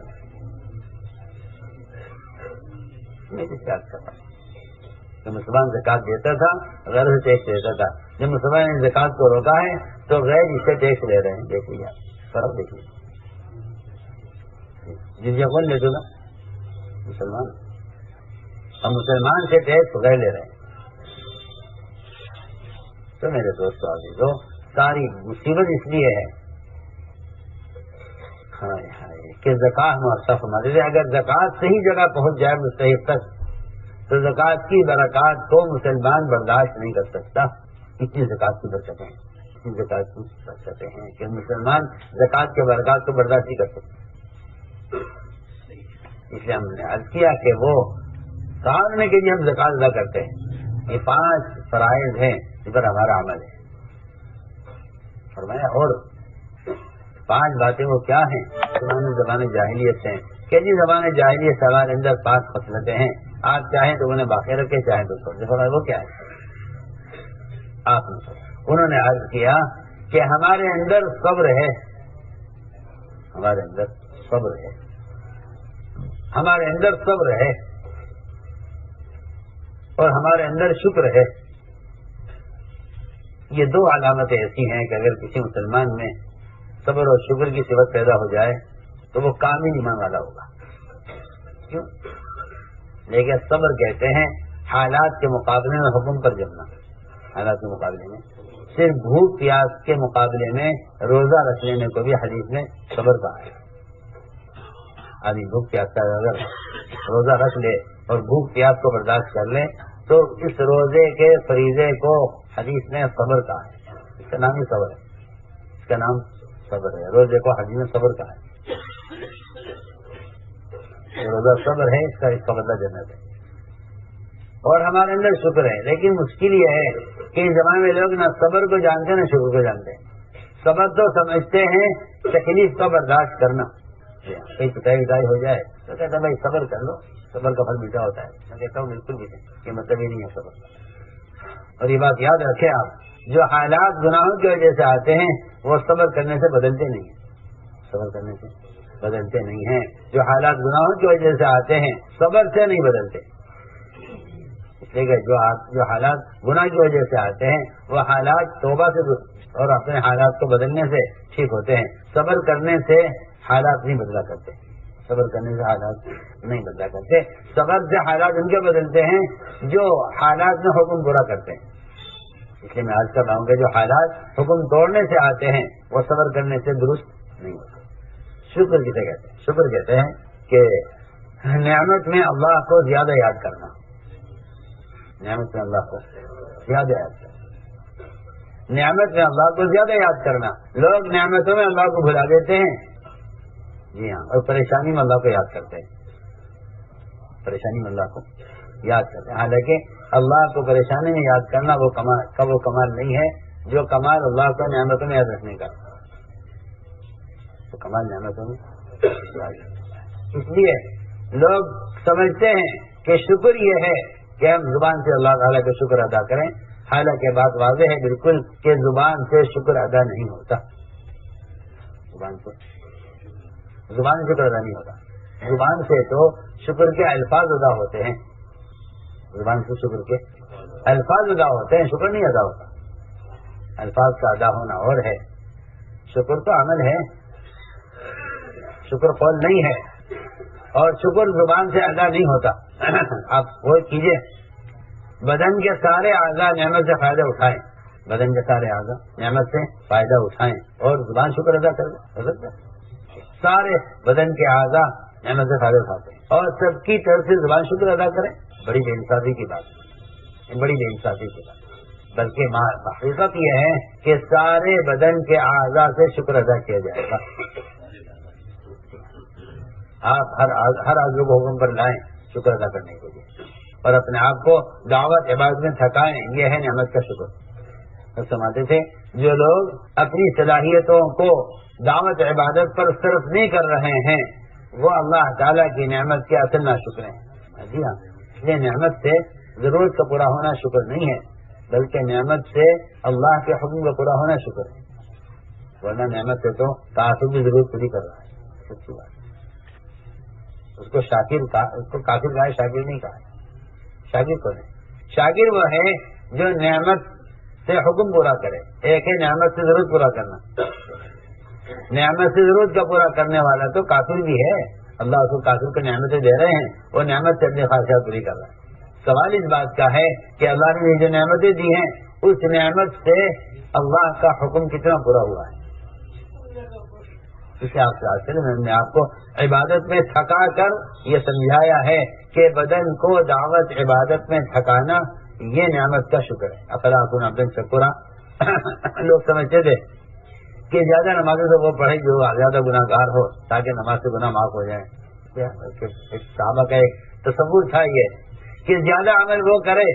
جو مسلمان زکات دیتا تھا غیر سے ٹیکس دیتا تھا، جب مسلمان نے زکات کو روکا ہے تو غیر اس سے ٹیکس لے رہے ہیں۔ دیکھ لیجیے فرق، دیکھ لیجیے جزیہ کون لیتے نا؟ مسلمان، اور مسلمان سے ٹیکس غیر لے رہے ہیں۔ تو میرے دوستو عزیزو، ساری مصیبت اس لیے ہے کہ زکات مؤثر ہمارے لیے، اگر زکات صحیح جگہ پہنچ جائے مستحق تک تو زکات کی برکات کو مسلمان برداشت نہیں کر سکتا۔ اتنی زکات کی برکتیں ہیں، اتنی زکات کی برکتیں ہیں کہ مسلمان زکات کے برکات کو برداشت نہیں کر سکتا۔ اس لیے ہم نے عرض کیا کہ وہ سالنے کے لیے ہم زکات ادا کرتے ہیں، یہ 5 فرائض ہیں جس پر ہمارا عمل ہے فرمایا۔ اور 5 باتیں وہ کیا ہیں؟ زبان جاہلیت سے ہیں کہ جی زبان جاہلیت سے ہمارے اندر 5 خصلتیں ہیں، آپ چاہیں تو انہیں باقی رکھیں، چاہیں تو چھوڑ دیں۔ وہ کیا ہے؟ آپ انہوں نے عرض کیا کہ ہمارے اندر صبر ہے، ہمارے اندر صبر ہے، ہمارے اندر صبر ہے، اور ہمارے اندر شکر ہے۔ یہ 2 علامتیں ایسی ہیں کہ اگر کسی مسلمان میں صبر اور شکر کی صفت پیدا ہو جائے تو وہ کامل ایمان والا ہوگا۔ کیوں؟ لیکن صبر کہتے ہیں حالات کے مقابلے میں حکم پر جمنا، حالات کے مقابلے میں صرف بھوک پیاس کے مقابلے میں روزہ رکھ لینے کو بھی حدیث میں صبر کہا ہے۔ آدمی بھوک پیاس کا اگر روزہ رکھ لے اور بھوک پیاس کو برداشت کر لے تو اس روزے کے فریضے کو حدیث میں صبر کہا ہے۔ اس کا نام ہی صبر ہے، اس کا نام صبر ہے۔ روزے کو حدیث میں صبر کہا ہے، روزہ صبر ہے، اس کا بدلہ جنت ہے۔ اور ہمارے اندر شکر ہے، لیکن مشکل یہ ہے کہ اس زمانے میں لوگ نہ صبر کو جانتے نہ شکر کو جانتے ہیں۔ صبر تو سمجھتے ہیں تکلیف کا برداشت کرنا، کہیں پٹائی ہو جائے تو کہتا بھائی صبر کر لو، صبر کا پھل میٹھا ہوتا ہے۔ میں کہتا ہوں بالکل بھی نہیں، یہ مطلب ہی نہیں ہے صبر۔ اور یہ بات یاد رکھیں آپ، جو حالات گناہوں کی وجہ سے آتے ہیں وہ صبر کرنے سے بدلتے نہیں ہیں، صبر کرنے سے بدلتے نہیں ہیں۔ جو حالات گناہوں کی وجہ سے آتے ہیں صبر سے نہیں بدلتے، اس لیے کہ جو حالات گناہ کی وجہ سے آتے ہیں وہ حالات توبہ سے اور اپنے حالات کو بدلنے سے ٹھیک ہوتے ہیں۔ صبر کرنے سے حالات نہیں بدلا کرتے، صبر کرنے سے حالات نہیں بدلا کرتے۔ صبر سے حالات ان کے بدلتے ہیں جو حالات میں حکم برا کرتے ہیں، اس لیے میں عرض کر رہا ہوں کہ جو حالات حکم توڑنے سے آتے ہیں وہ صبر کرنے سے درست نہیں ہوتا. شکر کسے کہتے ہیں؟ شکر کہتے ہیں کہ نعمت میں اللہ کو زیادہ یاد کرنا. نعمت میں اللہ کو زیادہ یاد کرنا. نعمت میں اللہ کو زیادہ یاد کرنا. لوگ نعمتوں میں اللہ کو بھلا دیتے ہیں، جی ہاں، اور پریشانی میں اللہ کو یاد کرتے ہیں. پریشانی میں اللہ کو یاد کرتے ہیں. حالانکہ اللہ کو پریشانی میں یاد کرنا وہ کمال نہیں ہے جو کمال اللہ کو نعمتوں میں یاد رکھنے کا. تو کمال نعمتوں میں. اس لیے لوگ سمجھتے ہیں کہ شکر یہ ہے کہ ہم زبان سے اللہ تعالیٰ کا شکر ادا کریں، حالانکہ بات واضح ہے بالکل کہ زبان سے شکر ادا نہیں ہوتا. زبان سے شکر ادا نہیں ہوتا. زبان سے تو شکر کے الفاظ ادا ہوتے ہیں. زبان سے شکر کے الفاظ ادا ہوتے ہیں، شکر نہیں ادا ہوتا. الفاظ کا ادا ہونا اور ہے، شکر تو عمل ہے، شکر قول نہیں ہے. اور شکر زبان سے ادا نہیں ہوتا. آپ وہ کیجئے، بدن کے سارے اعضاء نعمت سے فائدہ اٹھائیں، بدن کے سارے اعضاء نعمت سے فائدہ اٹھائیں اور زبان شکر ادا کر. سارے بدن کے اعضاء نعمت سے فائدہ اٹھاتے ہیں اور سب کی طرف سے زبان شکر ادا کریں. بڑی بے انصافی کی بات ہے، بڑی بے انصافی کی بات. بلکہ حقیقت یہ ہے کہ سارے بدن کے اعضاء سے شکر ادا کیا جائے گا. آپ ہر عضو کو حکم پر لائیں شکر ادا کرنے کے لیے اور اپنے آپ کو دعوت عبادت میں تھکائیں. یہ ہے نعمت کا شکر. تو سمجھتے تھے جو لوگ اپنی صلاحیتوں کو دعوت عبادت پر صرف نہیں کر رہے ہیں وہ اللہ تعالیٰ کی نعمت کے اصل ناشکر ہیں. جی ہاں، اس لیے نعمت سے ضرورت کا پورا ہونا شکر نہیں ہے، بلکہ نعمت سے اللہ کے حکم کا پورا ہونا شکر ہے. ورنہ نعمت سے تو تعصب کی ضرورت پوری کر رہا ہے. سچی بات. اس کو کافر کہا ہے، شاکر نہیں کہا. شاکر کون ہے؟ شاکر وہ ہے جو نعمت سے حکم پورا کرے. ایک ہے نعمت سے ضرورت پورا کرنا. نعمت سے ضرورت کا پورا کرنے والا تو کافر بھی ہے. اللہ اس کو کافر کو نعمتیں دے رہے ہیں، وہ نعمت سے اپنی خواہشات پوری کر رہا ہے. سوال اس بات کا ہے کہ اللہ نے جو نعمتیں دی ہیں اس نعمت سے اللہ کا حکم کتنا پورا ہوا ہے. اس سے میں نے آپ کو عبادت میں تھکا کر یہ سمجھایا ہے کہ بدن کو دعوت عبادت میں تھکانا یہ نعمت کا شکر ہے. افلا اکون عبدا شکورا. لوگ سمجھتے تھے کہ زیادہ نمازیں تو وہ پڑھے جو زیادہ گناہ گار ہو تاکہ نماز سے گناہ معاف ہو جائیں. صحابہ کا ایک تصور تھا یہ کہ زیادہ عمل وہ کرے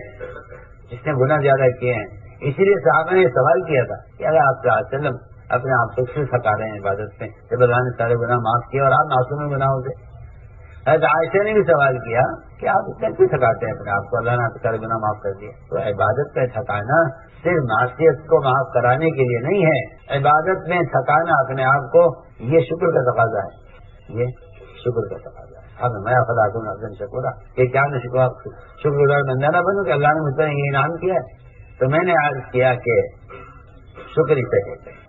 جس نے گناہ زیادہ کیے ہیں. اسی لیے صحابہ نے سوال کیا تھا کہ اگر آپ صلی اللہ علیہ وسلم اپنے آپ کو کیوں تھکا رہے ہیں عبادت میں جب اللہ نے سارے گناہ معاف کیے اور آپ معصوم گناہوں سے. حضرت عائشہ نے بھی سوال کیا کہ آپ اتنا کیوں تھکاتے ہیں اپنے آپ کو، اللہ نے آپ سارے گناہ معاف کر دیے. تو عبادت میں تھکانا صرف معصیت کو معاف کرانے کے لیے نہیں ہے. عبادت میں تھکانا اپنے آپ کو یہ شکر کا تقاضا ہے. یہ شکر کا تقاضا ہے. اب میں خدا کو عبدا شکورا کہ کیا میں شکر گزار بندہ نہ بنوں کہ اللہ نے مجھ پر یہ انعام کیا ہے. تو میں نے عرض کیا کہ شکر اسے کہتے ہیں.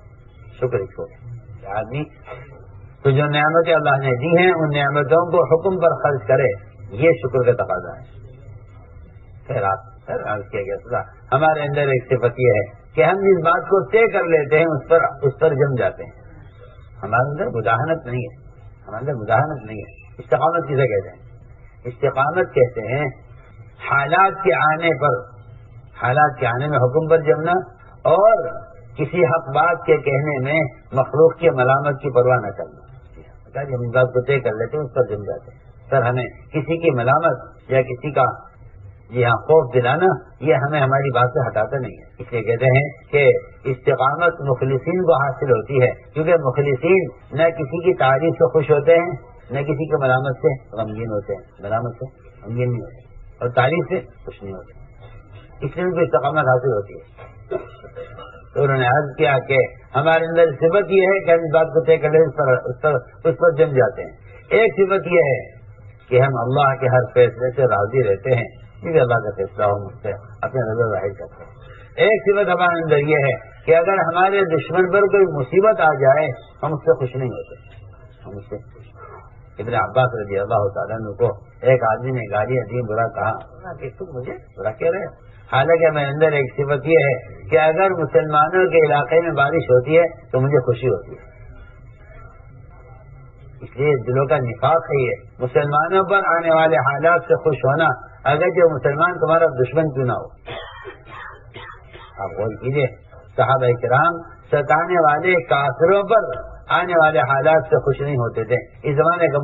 شکر اس کو آدمی تو جو نعمتیں اللہ نے دی ہیں ان نعمتوں کو حکم پر خرچ کرے، یہ شکر کا تقاضا ہے. خیر عرض کیا گیا ہمارے اندر ایک صفت یہ ہے کہ ہم جس بات کو طے کر لیتے ہیں اس پر جم جاتے ہیں. ہمارے اندر مداہنت نہیں ہے. ہمارے اندر مداہنت نہیں ہے. استقامت کسے کہتے ہیں؟ استقامت کہتے ہیں حالات کے آنے میں حکم پر جمنا اور کسی حق بات کے کہنے میں مخلوق کی ملامت کی پرواہ نہ کرنا. ہم اس بات کو طے کر لیتے ہیں اس پر جم جاتے ہیں. سر ہمیں کسی کی ملامت یا کسی کا خوف دلانا یہ ہمیں ہماری بات سے ہٹاتا نہیں ہے. اس لیے کہتے ہیں کہ استقامت مخلصین کو حاصل ہوتی ہے کیونکہ مخلصین نہ کسی کی تعریف سے خوش ہوتے ہیں نہ کسی کی ملامت سے غمگین ہوتے ہیں. ملامت سے غمگین نہیں ہوتے اور تعریف سے خوش نہیں ہوتے. اس لیے ان کو استقامت حاصل ہوتی ہے. تو انہوں نے عرض کیا کہ ہمارے اندر صفت یہ ہے کہ ہم اس بات کو طے کر لیں اس پر جم جاتے ہیں. ایک صفت یہ ہے کہ ہم اللہ کے ہر فیصلے سے راضی رہتے ہیں کیونکہ اللہ کا فیصلہ ہو مجھ سے اپنے نظر ظاہر کرتے ہیں. ایک صفت ہمارے اندر یہ ہے کہ اگر ہمارے دشمن پر کوئی مصیبت آ جائے ہم اس سے خوش نہیں ہوتے. ہم اس سے ابن عباس رضی اللہ تعالیٰ عنہ کو ایک آدمی نے گالیاں دی، برا کہا کہ تم مجھے برا کہہ رہے ہو، حالانکہ میں اندر ایک صفت یہ ہے کہ اگر مسلمانوں کے علاقے میں بارش ہوتی ہے تو مجھے خوشی ہوتی ہے. اس لیے دلوں کا نفاق ہے یہ، مسلمانوں پر آنے والے حالات سے خوش ہونا، اگر جو مسلمان تمہارا دشمن کیوں نہ ہو. آپ غور کیجیے، صحابہ کرام ستانے والے کافروں پر آنے والے حالات سے خوش نہیں ہوتے تھے. اس زمانے کا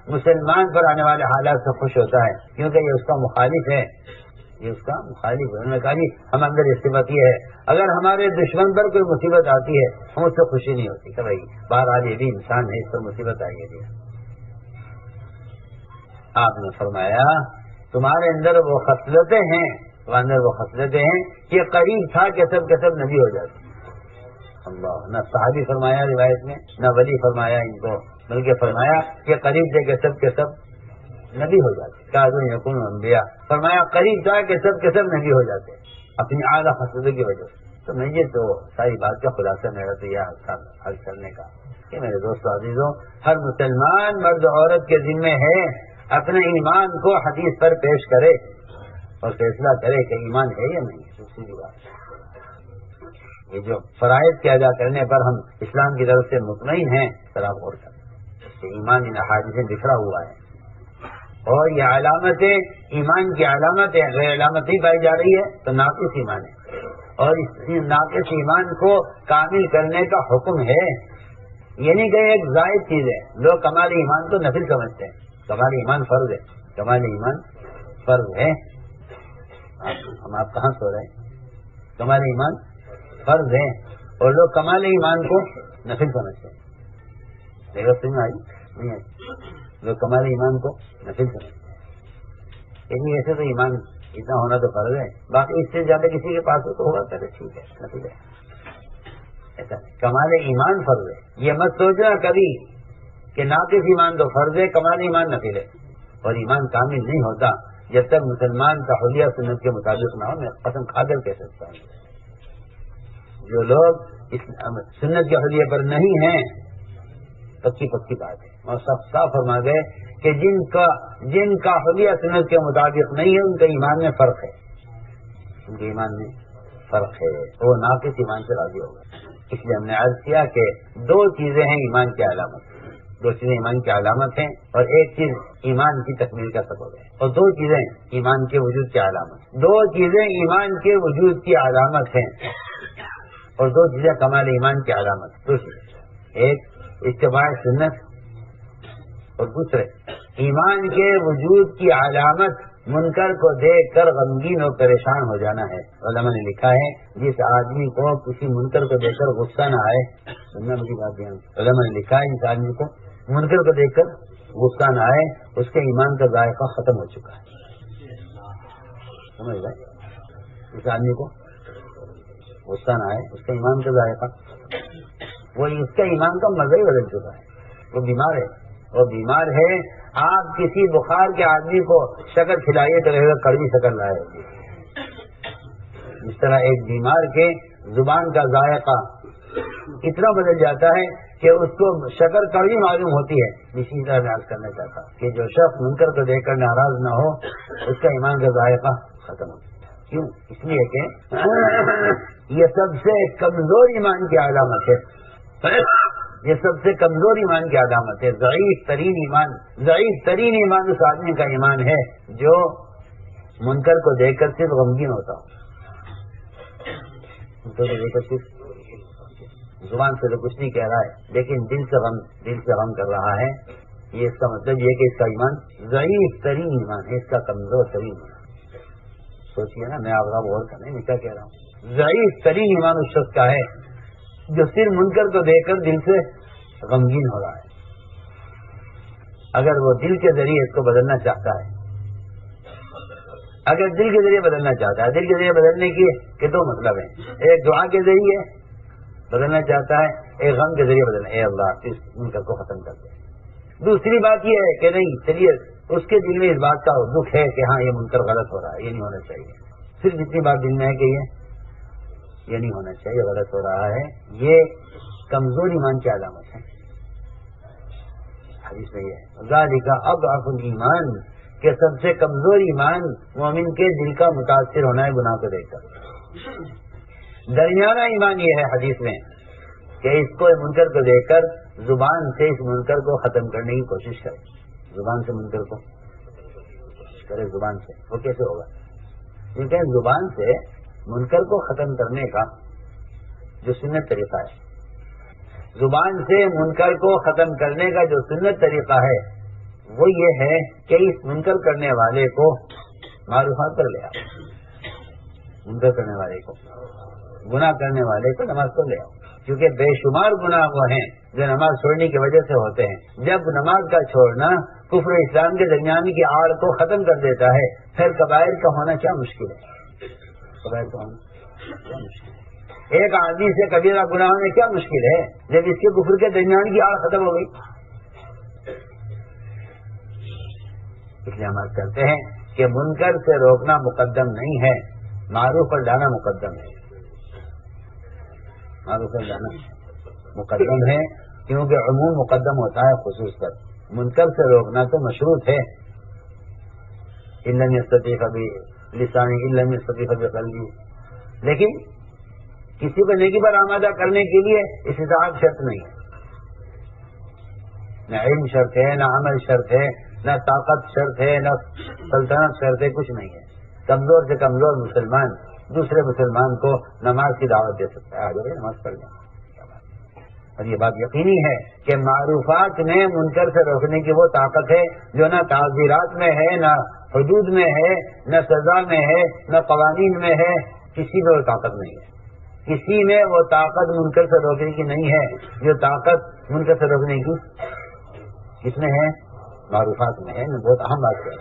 مسلمان پر آنے والے حالات سے خوش ہوتا ہے، کیونکہ یہ اس کا مخالف ہے، یہ اس کا مخالف ہے. انہوں نے کہا جی ہم اندر یہ صفت یہ ہے، اگر ہمارے دشمن پر کوئی مصیبت آتی ہے ہم اس سے خوشی نہیں ہوتی کہ بھائی بہرحال یہ بھی انسان ہے، اس پر مصیبت آئی ہے. آپ نے فرمایا تمہارے اندر وہ خصلتیں ہیں، کہ قریب تھا کہ سب نبی ہو جاتے. اللہ، نہ صحابی فرمایا روایت میں، نہ ولی فرمایا ان کو، بلکہ فرمایا کہ قریب تھے کہ سب نبی ہو جاتے. کاظم یکون انبیاء، فرمایا قریب تھا کہ سب نبی ہو جاتے اپنی اعلیٰ خصلتوں کی وجہ سے. تو میں یہ تو ساری بات کا خلاصہ میرا تو یہ حل کرنے کا کہ میرے دوستو عزیزوں، ہر مسلمان مرد عورت کے ذمے ہے اپنے ایمان کو حدیث پر پیش کرے اور فیصلہ کرے کہ ایمان ہے یا نہیں. دوسری بات یہ جو فرائض کے ادا کرنے پر ہم اسلام کی طرف سے مطمئن ہیں، ذرا غور کریں کہ ایمان ان احادیث سے بکھرا ہوا ہے، اور یہ علامتیں ایمان کی علامت ہے، غیر علامت نہیں پائی جا رہی ہے تو ناقص ایمان ہے. اور اس ناقص ایمان کو کامل کرنے کا حکم ہے. یہ نہیں کہ ایک زائد چیز ہے. لوگ کمال ایمان کو نفل سمجھتے ہیں، کمال ایمان فرض ہے، کمال ایمان فرض ہے. ہم آپ کہاں سو رہے ہیں؟ کمال ایمان فرض ہے اور لوگ کمال ایمان کو نفل سمجھتے ہیں. میرا سن آئی نہیں آئی؟ لوگ کمال ایمان کو نفل سمجھتے ہیں. یعنی ایسے تو ایمان اتنا ہونا تو فرض ہے، باقی اس سے زیادہ کسی کے پاس ہو تو ہوگا پہلے ٹھیک ہے، نفل ہے. ایسا کمال ایمان فرض ہے. یہ مت سوچنا کبھی کہ ناقص ایمان تو فرض ہے، کمال ایمان نفل ہے. اور ایمان کامل نہیں ہوتا جب تک مسلمان کا حلیہ سنت کے مطابق نہ ہو. میں قسم کھا کر کہہ سکتا ہوں، جو لوگ سنت کے حلیہ پر نہیں ہیں، پکی بات ہے. اور صاف فرما گئے کہ جن کا حلیہ سنت کے مطابق نہیں ہے ان کا ایمان میں فرق ہے، ان کے ایمان میں فرق ہے، وہ ناقص ایمان سے راضی ہوگا. اس لیے ہم نے عرض کیا کہ دو چیزیں ہیں ایمان کی علامت، دو چیزیں ایمان کی علامت ہیں، اور ایک چیز ایمان کی تکمیل کا سبب ہے، اور دو چیزیں ایمان کے وجود کی علامت. دو چیزیں ایمان کے وجود کی علامت ہیں اور دو چیزیں کمال ایمان کی علامت. دوسری ایک اتباع سنت، اور دوسرے ایمان کے وجود کی علامت منکر کو دیکھ کر غمگین اور پریشان ہو جانا ہے. علماء نے لکھا ہے جس آدمی کو کسی منکر کو دیکھ کر غصہ نہ آئے، سننا مجھے بات دیا، علماء نے لکھا ہے جس آدمی کو منکر کو دیکھ کر غصہ نہ آئے اس کے ایمان کا ذائقہ ختم ہو چکا ہے. سمجھ گئے؟ اس آدمی کو غصہ نہ آئے اس کا ایمان کا ذائقہ، وہ اس کا ایمان کا مزہ ہی بدل چکا ہے. وہ بیمار ہے، وہ بیمار ہے. آپ کسی بخار کے آدمی کو شکر کھلائیے تو رہے گا کڑوی شکر لائے ہوگی. اس طرح ایک بیمار کے زبان کا ذائقہ اتنا بدل جاتا ہے کہ اس کو شکر کڑوی معلوم ہوتی ہے. اسی طرح بیان کرنا چاہتا کہ جو شخص منکر کو دیکھ کر ناراض نہ ہو اس کا ایمان کا ذائقہ ختم ہوتا ہے. کیوں؟ اس لیے کہ یہ سب سے کمزور ایمان کی علامت ہے، یہ سب سے کمزور ایمان کی علامت ہے. ضعیف ترین ایمان اس آدمی کا ایمان ہے جو منکر کو دیکھ کر صرف غمگین ہوتا ہو. منکر کو دیکھ کر صرف زبان سے تو کچھ نہیں کہہ رہا ہے لیکن دل سے غم کر رہا ہے. یہ اس کا مطلب یہ کہ اس کا ایمان ضعیف ترین ایمان ہے، اس کا کمزور ترین ایمان. سوچیے نا، میں آپ کا غور کرنے میں کیا کہہ رہا ہوں. ضعیف ترین ایمان اس شخص کا ہے جو صرف منکر کو دیکھ کر دل سے غمگین ہو رہا ہے. اگر وہ دل کے ذریعے اس کو بدلنا چاہتا ہے، اگر دل کے ذریعے بدلنا چاہتا ہے، دل کے ذریعے بدلنے کے دو مطلب ہیں. ایک دعا کے ذریعے بدلنا چاہتا ہے، ایک غم کے ذریعے بدلنا، اے اللہ اس منکر کو ختم کر دے. دوسری بات یہ ہے کہ نہیں چلیے اس کے دل میں اس بات کا دکھ ہے کہ ہاں یہ منکر غلط ہو رہا ہے، یہ نہیں ہونا چاہیے. صرف اتنی بات دل میں ہے کہ یہ نہیں ہونا چاہیے، غلط ہو رہا ہے. یہ کمزور ایمان کی علامت ہے. حدیث میں یہ ہے ذالک اضعف الایمان کہ سب سے کمزور ایمان مومن کے دل کا متاثر ہونا ہے گناہ کو دیکھ کر. درمیانہ ایمان یہ ہے حدیث میں کہ اس کو منکر کو دیکھ کر زبان سے اس منکر کو ختم کرنے کی کوشش کرے. زبان سے منکر کو کرے زبان سے. وہ کیسے ہوگا؟ کیونکہ زبان سے منکر کو ختم کرنے کا جو سنت طریقہ ہے, زبان سے منکر کو ختم کرنے کا جو سنت طریقہ ہے وہ یہ ہے کہ اس منکر کرنے والے کو معروفات پر لے آؤ. منکر کرنے والے کو, گناہ کرنے والے کو نماز پر لے آؤ. کیونکہ بے شمار گناہ وہ ہیں جو نماز چھوڑنے کی وجہ سے ہوتے ہیں. جب نماز کا چھوڑنا کفر اسلام کے درمیان کی آڑ کو ختم کر دیتا ہے, پھر کبائر کا ہونا کیا مشکل ہے؟ کبائر کا ہونا کیا مشکل ہے؟ ایک آدمی سے کبیرہ گناہ ہونے کیا مشکل ہے جب اس کے کفر کے درمیان کی آڑ ختم ہو گئی. اس لیے ہم کہتے ہیں کہ منکر سے روکنا مقدم نہیں ہے, معروف پر لانا مقدم ہے. معروف پر لانا مقدم ہے کیونکہ عموم مقدم ہوتا ہے خصوص پر. منکر سے روکنا تو مشروط ہے. علم یستطیع بلسانی علم یستطیع بقلبی, لیکن کسی کو نیکی پر آمادہ کرنے کے لیے استطاعت شرط نہیں ہے. نہ علم شرط ہے, نہ عمل شرط ہے, نہ طاقت شرط ہے, نہ سلطنت شرط ہے, کچھ نہیں ہے. کمزور سے کمزور مسلمان دوسرے مسلمان کو نماز کی دعوت دے سکتا ہے. آج نماز پڑھ لیں. اور یہ بات یقینی ہے کہ معروفات میں منکر سے روکنے کی وہ طاقت ہے جو نہ تعزیرات میں ہے, نہ حدود میں ہے, نہ سزا میں ہے, نہ قوانین میں ہے. کسی میں وہ طاقت نہیں ہے. کسی میں وہ طاقت منکر سے روکنے کی نہیں ہے جو طاقت منکر سے روکنے کی کس میں ہے؟ معروفات میں ہے. بہت اہم بات ہے.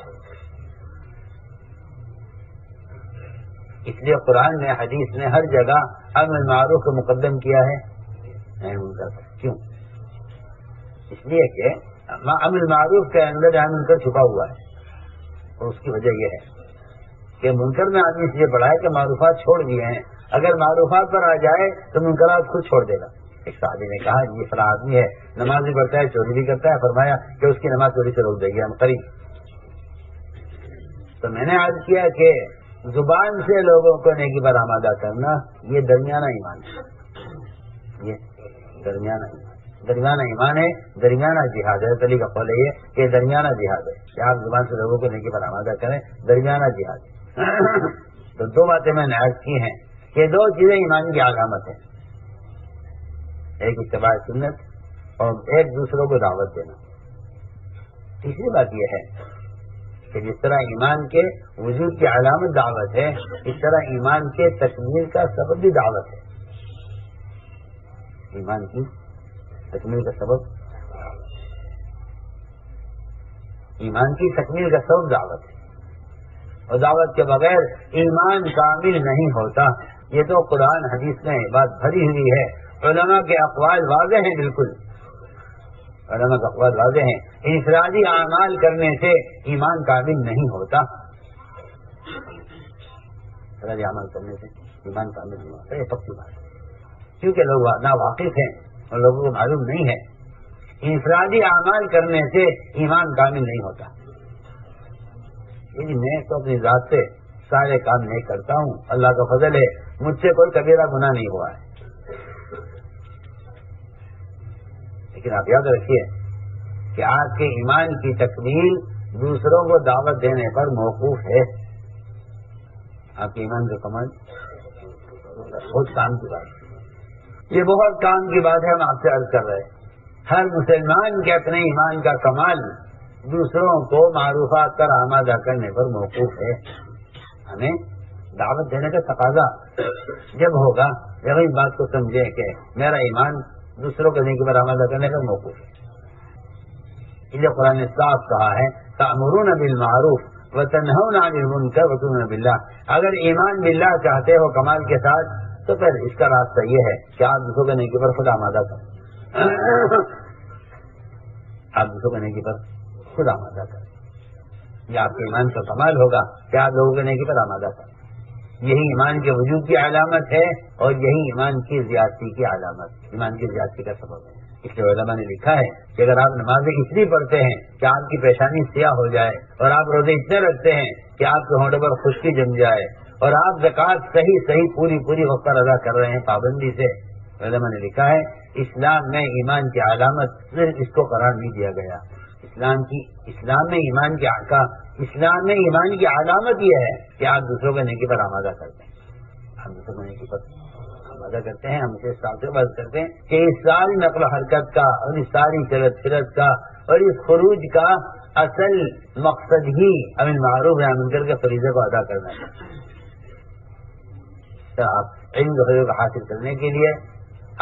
اس لیے قرآن نے حدیث نے ہر جگہ امر معروف کو مقدم کیا ہے. کیوں؟ اس لیے کہ امر معروف کے اندر منکر چھپا ہوا ہے. اور اس کی وجہ یہ ہے کہ منکر میں آدمی سے یہ پڑھا ہے کہ معروفات چھوڑ دیے ہیں, اگر معروفات پر آ جائے تو منکرات خود چھوڑ دے گا. ایک صحابی نے کہا یہ فلاں آدمی ہے, نماز بھی پڑھتا ہے, چوری بھی کرتا ہے. فرمایا کہ اس کی نماز چوری سے روک دے گی ہم قریب. تو میں نے عرض کیا کہ زبان سے لوگوں کو نیکی پر آمادہ کرنا یہ درمیانہ ایمان ہے. یہ درمیانہ ایمان ہے, درمیانہ جہاد ہے. علی کا قول ہے یہ کہ درمیانہ جہاد ہے کہ آپ زبان سے لوگوں کو نیکی پر آمادہ کریں, درمیانہ جہاد ہے. تو دو باتیں میں نے عرض کی ہیں کہ دو چیزیں ایمان کی علامت ہیں, ایک اتباع سنت اور ایک دوسروں کو دعوت دینا. تیسری بات یہ ہے کہ جس طرح ایمان کے وجود کی علامت دعوت ہے, اس طرح ایمان کے تکمیل کا سبب بھی دعوت ہے. ایمان کی تکمیل کا سبب, ایمان کی تکمیل کا سبب دعوت ہے. اور دعوت کے بغیر ایمان کامل نہیں ہوتا. یہ تو قرآن حدیث میں بات بھری ہوئی ہے. علماء کے اقوال واضح ہیں, بالکل علماء کے اقوال واضح ہیں. انفرادی اعمال کرنے سے ایمان کامل نہیں ہوتا. انفرادی اعمال کرنے سے ایمان کامل نہیں ہوتا, یہ پکی بات ہے. کیونکہ لوگ ناواقف ہیں اور لوگوں کو معلوم نہیں ہے. انفرادی اعمال کرنے سے ایمان کامل نہیں ہوتا. میں تو اپنی ذات سے سارے کام نہیں کرتا ہوں, اللہ کا فضل ہے, مجھ سے کوئی کبیرہ گناہ نہیں ہوا ہے. لیکن آپ یاد رکھیے کہ آپ کے ایمان کی تکمیل دوسروں کو دعوت دینے پر موقوف ہے. آپ کے ایمان کا کمال بہت کام کی بات ہے. یہ بہت کام کی بات ہے. ہم آپ سے عرض کر رہے ہیں ہر مسلمان کے اپنے ایمان کا کمال دوسروں کو معروفات پر آمادہ کرنے پر موقوف ہے. ہمیں دعوت دینے کا تقاضا جب ہوگا جب اس بات کو سمجھیں کہ میرا ایمان دوسروں کو نیکی پر آمادہ کرنے پر موقوف ہے. اس لیے قرآن نے صاف کہا ہے تأمرون بالمعروف وتنہون عن المنکر وتؤمنون باللہ. اگر ایمان باللہ چاہتے ہو کمال کے ساتھ تو پھر اس کا راستہ یہ ہے کہ آپ دوسروں کو نیکی پر خود آمادہ کریں. آپ دوسروں کو نیکی پر خود آمادہ کریں. یہ آپ کے ایمان کا کمال ہوگا کہ آپ لوگوں کو نیکی پر آمادہ کریں. یہی ایمان کے وجود کی علامت ہے اور یہی ایمان کی زیادتی کی علامت, ایمان کی زیادتی کا سبب ہے. اس لیے علماء نے لکھا ہے کہ اگر آپ نمازیں اس لیے پڑھتے ہیں کہ آپ کی پیشانی سیاہ ہو جائے، اور آپ روزے اتنے رکھتے ہیں کہ آپ کے ہونٹوں پر خشکی جم جائے، اور آپ زکوٰۃ صحیح پوری وقت پر ادا کر رہے ہیں پابندی سے، علماء نے لکھا ہے اسلام میں ایمان کی علامت صرف اس کو قرار نہیں دیا گیا۔ اسلام میں ایمان کی علامت یہ ہے کہ آپ دوسروں کو نیکی پر آمادہ کرتے ہیں، ہم دوسروں کو نیکی پر آمادہ کرتے ہیں، ہم اسے اس طرح سے بات کرتے ہیں کہ اس ساری نقل و حرکت کا اور اس ساری چلت پھرت کا اور اس خروج کا اصل مقصد ہی امر معروف نہی عن منکر کے فریضے کو ادا کرنا ہے۔ آپ علم کو حاصل کرنے کے لیے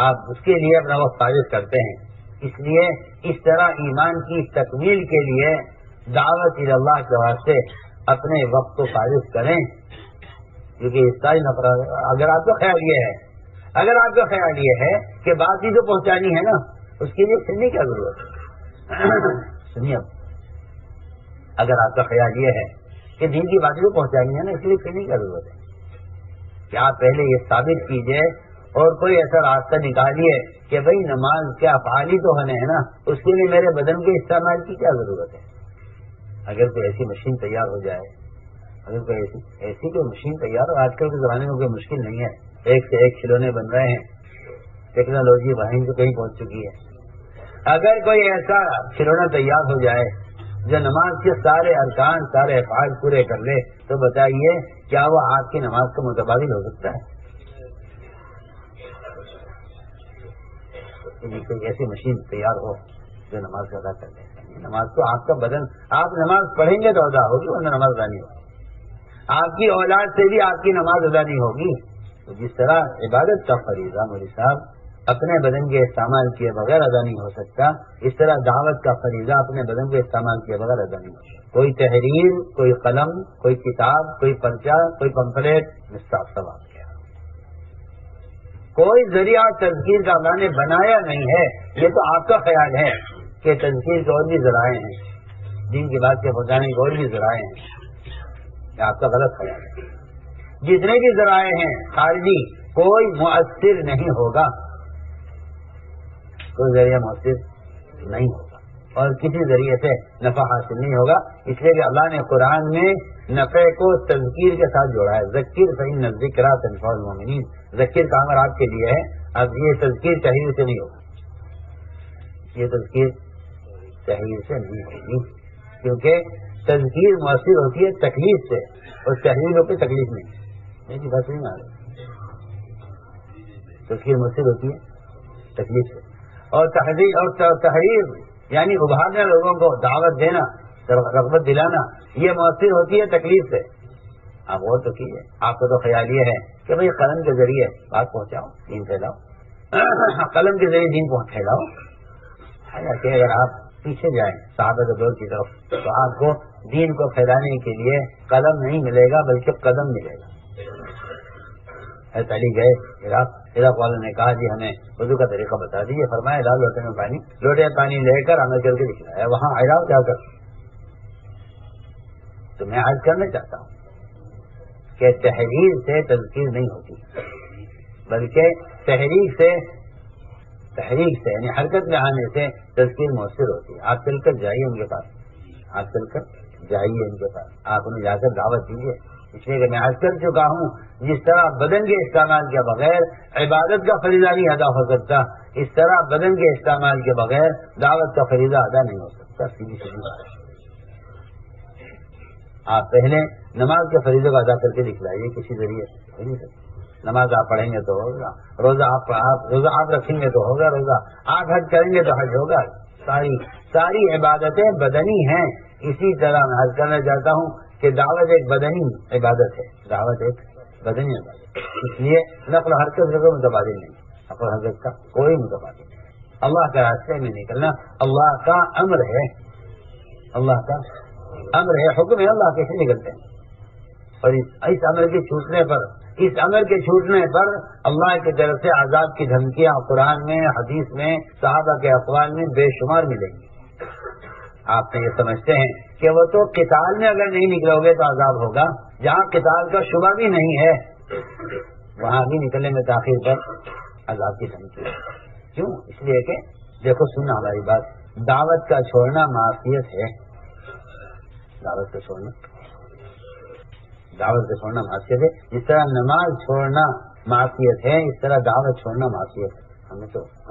آپ اس کے لیے اپنا وقت فارغ کرتے ہیں، اس لیے اس طرح ایمان کی تکمیل کے لیے دعوت اللہ کے واسطے اپنے وقت کو فارغ کریں، کیونکہ اس ساری نقل اگر آپ کا خیال یہ ہے کہ بات ہی جو پہنچانی ہے نا، اس کے لیے سننے کی ضرورت ہے۔ سنیے، اگر آپ کا خیال یہ ہے کہ دین کی باتیں جو پہنچانی ہے نا، اس کے لیے سننے کی ضرورت ہے کہ آپ پہلے یہ ثابت کیجئے اور کوئی ایسا راستہ نکالیے کہ بھئی نماز کے افعال ہی تو ہونے ہیں نا، اس کے لیے میرے بدن کے استعمال کی کیا ضرورت ہے۔ اگر کوئی ایسی مشین تیار ہو جائے، اگر کوئی ایسی کوئی مشین تیار ہو، آج کل کے زمانے میں کوئی مشکل نہیں ہے، ایک سے ایک کھلونے بن رہے ہیں، ٹیکنالوجی وہیں سے کہیں پہنچ چکی ہے۔ اگر کوئی ایسا کھلونا تیار ہو جائے جو نماز کے سارے ارکان سارے افعال پورے کر لے، تو بتائیے کیا وہ آپ کی نماز کا متبادل ہو سکتا ہے؟ کوئی ایسی مشین تیار ہو جو نماز ادا کر لے۔ نماز تو آپ کا بدن، آپ نماز پڑھیں گے تو ادا ہوگی، ورنہ نماز ادا نہیں ہوگی۔ آپ کی اولاد سے بھی آپ کی نماز ادا نہیں ہوگی۔ تو جس طرح عبادت کا فریضہ مولوی صاحب اپنے بدن کے استعمال کیے بغیر ادا نہیں ہو سکتا، اس طرح دعوت کا فریضہ اپنے بدن کے استعمال کیے بغیر ادا نہیں ہو سکتا۔ کوئی تحریر، کوئی قلم، کوئی کتاب، کوئی پرچہ، کوئی پمفلیٹ مستعف ثواب کیا، کوئی ذریعہ تذکیر کا اللہ نے بنایا نہیں ہے۔ یہ تو آپ کا خیال ہے کہ تذکیر کے اور بھی ذرائع ہیں، دین کی بات کے پہنچانے کے اور بھی ذرائع ہیں، یہ آپ کا غلط خیال ہے۔ جتنے بھی ذرائع ہیں خارجی، کوئی مؤثر نہیں ہوگا، کوئی ذریعہ مؤثر نہیں ہوگا اور کسی ذریعے سے نفع حاصل نہیں ہوگا، اس لیے کہ اللہ نے قرآن میں نفع کو تذکیر کے ساتھ جوڑا ہے۔ ذکر فإن الذکریٰ تنفع المؤمنین، ذکر کا امر آپ کے لیے ہے، اب یہ تذکیر تحریر سے نہیں ہوگا، یہ تذکیر تحریر سے نہیں ہوگی، کیونکہ تذکیر مؤثر ہوتی ہے تکلیف سے اور تحریر ہوتی ہے تکلیف نہیں۔ میری بات نہیں آ رہی، تذکیر مؤثر ہوتی ہے تکلیف سے، اور تحریر یعنی ابھارنا، لوگوں کو دعوت دینا، رغبت دلانا، یہ مؤثر ہوتی ہے تکلیف سے۔ آپ غور تو کیجیے، آپ کا تو خیال یہ ہے کہ بھئی قلم کے ذریعے بات پہنچاؤ، دین پھیلاؤ، قلم کے ذریعے دین پھیلاؤ۔ حالانکہ اگر آپ پیچھے جائیں صحابہ کے دور کی طرف تو آپ کو دین کو پھیلانے کے لیے قلم نہیں ملے گا بلکہ قدم ملے گا۔ پہلے گئے عراق والوں نے کہا جی ہمیں وضو کا طریقہ بتا دیجیے، فرمایا لا لوٹے میں پانی، لوٹے پانی لے کر عمل کر کے دکھلایا، وہاں عراق جا کر۔ تو میں عرض کرنا چاہتا ہوں کہ تحریر سے تذکیر نہیں ہوتی، بلکہ تحریک سے یعنی حرکت میں آنے سے تذکیر مؤثر ہوتی ہے۔ آپ چل کر جائیے ان کے پاس، آپ چل کر جائیے ان کے پاس، آپ انہیں جا کر دعوت دیجیے، اس لیے کہ میں عرض کر چکا ہوں جس طرح بدن کے استعمال کے بغیر عبادت کا فریضہ نہیں ادا ہو سکتا، اس طرح بدن کے استعمال کے بغیر دعوت کا فریضہ ادا نہیں ہو سکتا۔ سیدھی سیدھی بات ہے۔ آپ پہلے نماز کے فریضے کو ادا کر کے دکھلائیے کسی ذریعے ہو نہیں سکتا۔ نماز آپ پڑھیں گے تو ہوگا، روزہ آپ رکھیں گے تو ہوگا روزہ، آپ حج کریں گے تو حج ہوگا۔ ساری عبادتیں بدنی ہیں۔ اسی طرح میں حج کرنا چاہتا ہوں کہ دعوت ایک بدنی عبادت ہے، دعوت ایک بدنی عبادت، اس لیے نقل و حرکت سے کوئی متبادل نہیں، نقل و حرکت کا کوئی متبادل نہیں۔ اللہ کے راستے میں نکلنا اللہ کا امر ہے، اللہ کا امر ہے، حکم ہے، اللہ کیسے نکلتے ہیں؟ اور اس امر کے چھوٹنے پر اللہ کی طرف سے عذاب کی دھمکیاں قرآن میں، حدیث میں، صحابہ کے اقوال میں بے شمار ملیں گی۔ آپ یہ سمجھتے ہیں کہ وہ تو قتال میں اگر نہیں نکلو گے تو عذاب ہوگا، جہاں قتال کا شبہ بھی نہیں ہے وہاں بھی نکلنے میں تاخیر پر عذاب کی دھمکی ہے۔ کیوں؟ اس لیے کہ دیکھو سننا ہماری بات، دعوت کا چھوڑنا معصیت ہے، دعوت کا چھوڑنا معصیت ہے، جس طرح نماز چھوڑنا معصیت ہے اس طرح دعوت چھوڑنا معصیت ہے۔ ہم